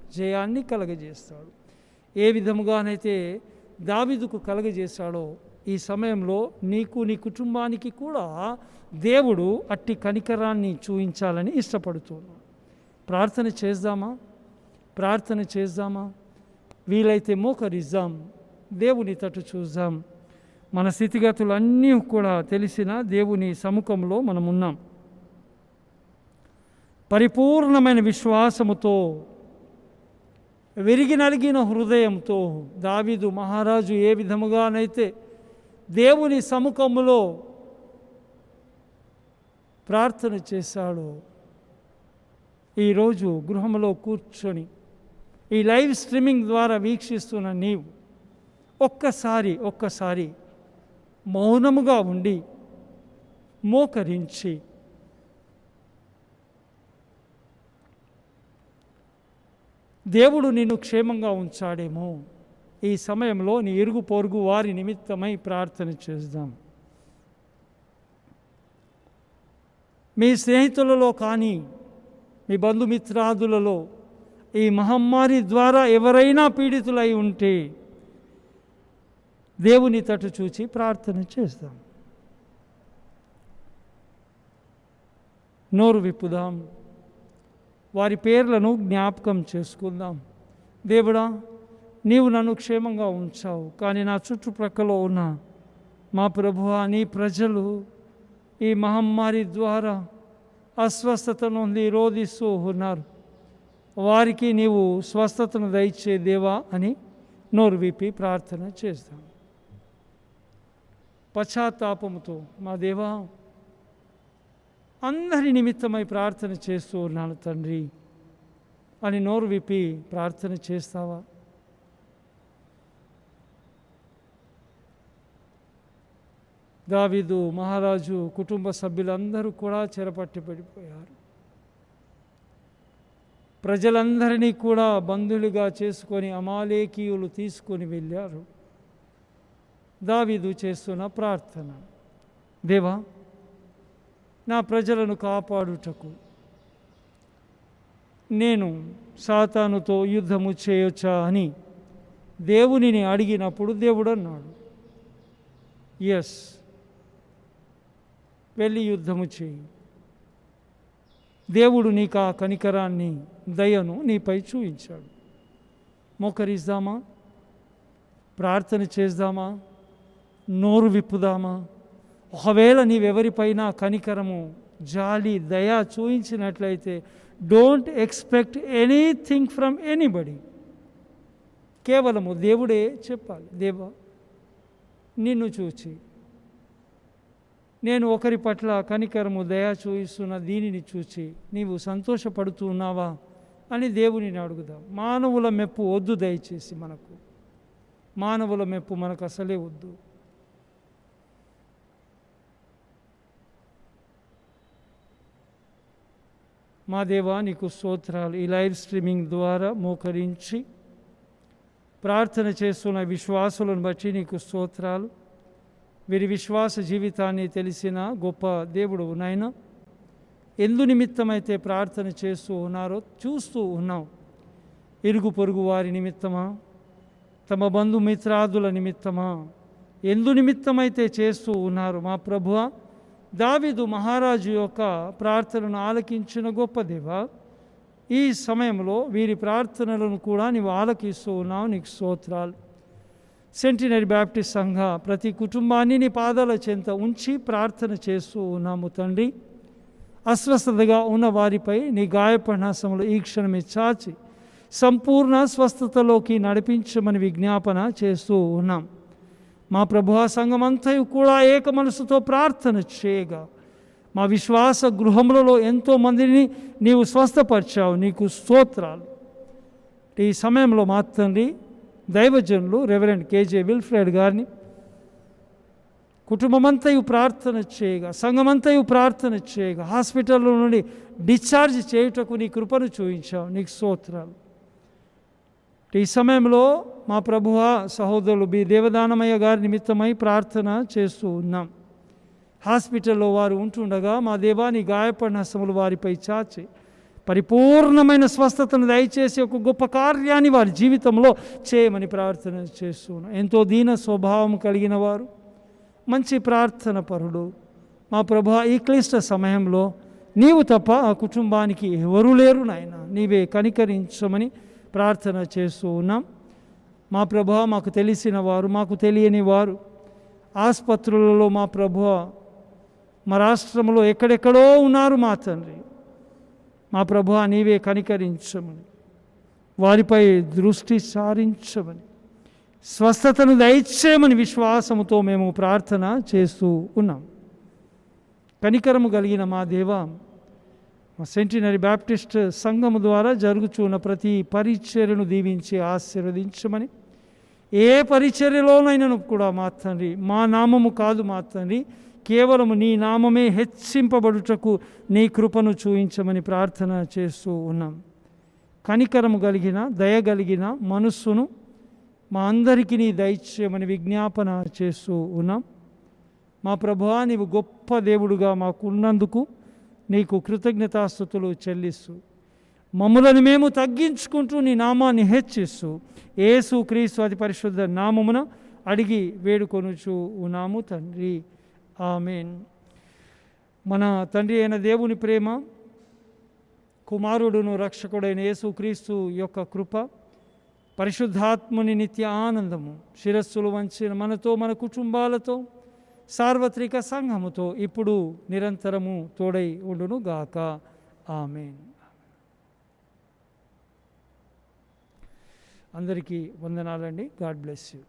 ఏ విధముగానైతే దావీదుకు కలగజేశాడో ఈ సమయంలో నీకు నీ కుటుంబానికి కూడా దేవుడు అట్టి కనికరాన్ని చూపించాలని ఇష్టపడుతున్నాడు. ప్రార్థన చేద్దామా? వీలైతే మోకరిద్దాం, దేవుని తట్టు చూద్దాం. మన స్థితిగతులు అన్నీ కూడా తెలిసిన దేవుని సముఖంలో మనం ఉన్నాం. పరిపూర్ణమైన విశ్వాసముతో, విరిగి నలిగిన హృదయంతో దావీదు మహారాజు ఏ విధముగానైతే దేవుని సముఖంలో ప్రార్థన చేశాడో, ఈరోజు గృహంలో కూర్చొని ఈ లైవ్ స్ట్రీమింగ్ ద్వారా వీక్షిస్తున్న నీవు ఒక్కసారి మౌనముగా ఉండి మోకరించి దేవుడు నిన్ను క్షేమంగా ఉంచాడేమో, ఈ సమయంలో నీ ఇరుగు పొరుగు వారి నిమిత్తమై ప్రార్థన చేద్దాం. మీ స్నేహితులలో కానీ మీ బంధుమిత్రాదులలో ఈ మహమ్మారి ద్వారా ఎవరైనా పీడితులై ఉంటే దేవుని తట్టు చూచి ప్రార్థన చేద్దాం. నోరు విప్పుదాం, వారి పేర్లను జ్ఞాపకం చేసుకుందాం. దేవుడా, నీవు నన్ను క్షేమంగా ఉంచావు, కానీ నా చుట్టుప్రక్కల ఉన్న మా ప్రభువా, నీ ప్రజలు ఈ మహమ్మారి ద్వారా అస్వస్థత నుండి రోధిస్తూ ఉన్నారు. వారికి నీవు స్వస్థతను దయచే దేవా అని నోరు విప్పి ప్రార్థన చేస్తాం. పశ్చాత్తాపముతో మా దేవా, అందరి నిమిత్తమై ప్రార్థన చేస్తూ ఉన్నాను తండ్రి అని నోరు విప్పి ప్రార్థన చేస్తావా? దావీదు మహారాజు కుటుంబ సభ్యులందరూ కూడా చెరపట్టబడిపోయారు. ప్రజలందరినీ కూడా బంధువులుగా చేసుకొని అమాలేకీయులు తీసుకొని వెళ్ళారు. దావీదు చేస్తున్న ప్రార్థన, దేవా, నా ప్రజలను కాపాడుటకు నేను సాతానుతో యుద్ధము చేయొచ్చా అని దేవునిని అడిగినప్పుడు దేవుడు అన్నాడు, ఎస్, వెళ్ళి యుద్ధము చేయి. దేవుడు నీకు ఆ కనికరాన్ని, దయను నీపై చూపించాడు. మోకరిద్దామా? ప్రార్థన చేద్దామా? నోరు విప్పుదామా? ఒకవేళ నీవెవరిపైనా కనికరము, జాలి, దయ చూపించినట్లయితే don't expect anything from anybody. కేవలము దేవుడే చెప్పాలి, దేవా నిన్ను చూచి నేను ఒకరి పట్ల కనికరము, దయ చూపిస్తున్న దీనిని చూచి నీవు సంతోషపడుతూ ఉన్నావా అని దేవునిని అడుగుదాం. మానవుల మెప్పు వద్దు, దయచేసి మనకు మానవుల మెప్పు మనకు అసలే వద్దు. మా దేవా నీకు స్తోత్రాలు. ఈ లైవ్ స్ట్రీమింగ్ ద్వారా మోకరించి ప్రార్థన చేస్తున్న విశ్వాసులను బట్టి నీకు స్తోత్రాలు. వీరి విశ్వాస జీవితాన్ని తెలిసిన గొప్ప దేవుడు నాయన, ఎందు నిమిత్తమైతే ప్రార్థన చేస్తూ ఉన్నారో చూస్తూ ఉన్నాం. ఇరుగు పొరుగు వారి నిమిత్తమా, తమ బంధుమిత్రాదుల నిమిత్తమా, ఎందు నిమిత్తమైతే చేస్తూ ఉన్నారు మా ప్రభువా, దావీదు మహారాజు యొక్క ప్రార్థనను ఆలకించిన గొప్ప దేవా, ఈ సమయంలో వీరి ప్రార్థనలను కూడా నీవు ఆలకిస్తూ ఉన్నావు. నీకు స్తోత్రాలు. సెంటినరీ బ్యాప్టిస్ట్ సంఘ ప్రతి కుటుంబాన్ని నీ పాదాల చెంత ఉంచి ప్రార్థన చేస్తూ ఉన్నాము తండ్రి. అస్వస్థతగా ఉన్న వారిపై నీ గాయపణాసములు ఈ క్షణమే చాచి సంపూర్ణ స్వస్థతలోకి నడిపించమని విజ్ఞాపన చేస్తూ ఉన్నాం. మా ప్రభువా, సంఘమంతయు కూడా ఏక మనసుతో ప్రార్థన చేయగా మా విశ్వాస గృహములలో ఎంతోమందిని నీవు స్వస్థపరిచావు. నీకు స్తోత్రాలు. ఈ సమయంలో మా తండ్రి దైవజనులు రెవరెండ్ కేజే విల్ఫ్రెడ్ గారిని కుటుంబమంతయు ప్రార్థన చేయగా, సంఘమంతయు ప్రార్థన చేయగా హాస్పిటల్లో నుండి డిశ్చార్జ్ చేయుటకు నీ కృపను చూపించావు. నీకు స్తోత్రాలు. ఈ సమయంలో మా ప్రభువ సహోదరులు బి దేవదానమయ్య గారి నిమిత్తమై ప్రార్థన చేస్తూ ఉన్నాం. హాస్పిటల్లో వారు ఉంటుండగా మా దేవాని గాయపడిన హస్తములు వారిపై చాచి పరిపూర్ణమైన స్వస్థతను దయచేసి ఒక గొప్ప కార్యాన్ని వారి జీవితంలో చేయమని ప్రార్థన చేస్తున్నాం. ఎంతో దీన స్వభావం కలిగిన వారు, మంచి ప్రార్థన పరుడు మా ప్రభువా, ఈ క్లిష్ట సమయంలో నీవు తప్ప ఆ కుటుంబానికి ఎవరూ లేరు నాయన. నీవే కనికరించమని ప్రార్థన చేస్తూ ఉన్నాం. మా ప్రభువా, మాకు తెలిసిన వారు, మాకు తెలియని వారు ఆసుపత్రులలో మా ప్రభువా, మా రాష్ట్రంలో ఎక్కడెక్కడో ఉన్నారు మా తండ్రి. మా ప్రభువా, నీవే కనికరించమని, వారిపై దృష్టి సారించమని, స్వస్థతను దయచేయమని విశ్వాసముతో మేము ప్రార్థన చేస్తూ ఉన్నాం. కనికరము కలిగిన మా దేవా, మా సెంటినరీ బ్యాప్టిస్ట్ సంఘము ద్వారా జరుగుచున్న ప్రతి పరిచర్యను దీవించి ఆశీర్వదించమని, ఏ పరిచర్యలోనైనా కూడా మా తండ్రి మా నామము కాదు మా తండ్రి, కేవలము నీ నామమే హెచ్చింపబడుటకు నీ కృపను చూయించమని ప్రార్థన చేస్తూ ఉన్నాం. కనికరము కలిగిన, దయగలిగిన మనస్సును మా అందరికీ నీ దయచేయమని విజ్ఞాపన చేస్తూ ఉన్నాం. మా ప్రభువా, నీవు గొప్ప దేవుడుగా మాకున్నందుకు నీకు కృతజ్ఞతాస్తుతులు చెల్లిస్తూ, మమ్ములను మేము తగ్గించుకుంటూ నీ నామాన్ని హెచ్చిస్తూ యేసు క్రీస్తు అతి పరిశుద్ధ నామమున అడిగి వేడుకొనుచు ఉన్నాము తండ్రి. ఆమేన్. మన తండ్రి అయిన దేవుని ప్రేమ, కుమారుడును రక్షకుడైన యేసు క్రీస్తు యొక్క కృప, పరిశుద్ధాత్ముని నిత్య ఆనందము శిరస్సులు వంచిన మనతో, మన కుటుంబాలతో, సార్వత్రిక సంఘముతో ఇప్పుడు నిరంతరము తోడై ఉండును గాక. ఆమేన్. అందరికీ వందనాలండి. God bless you.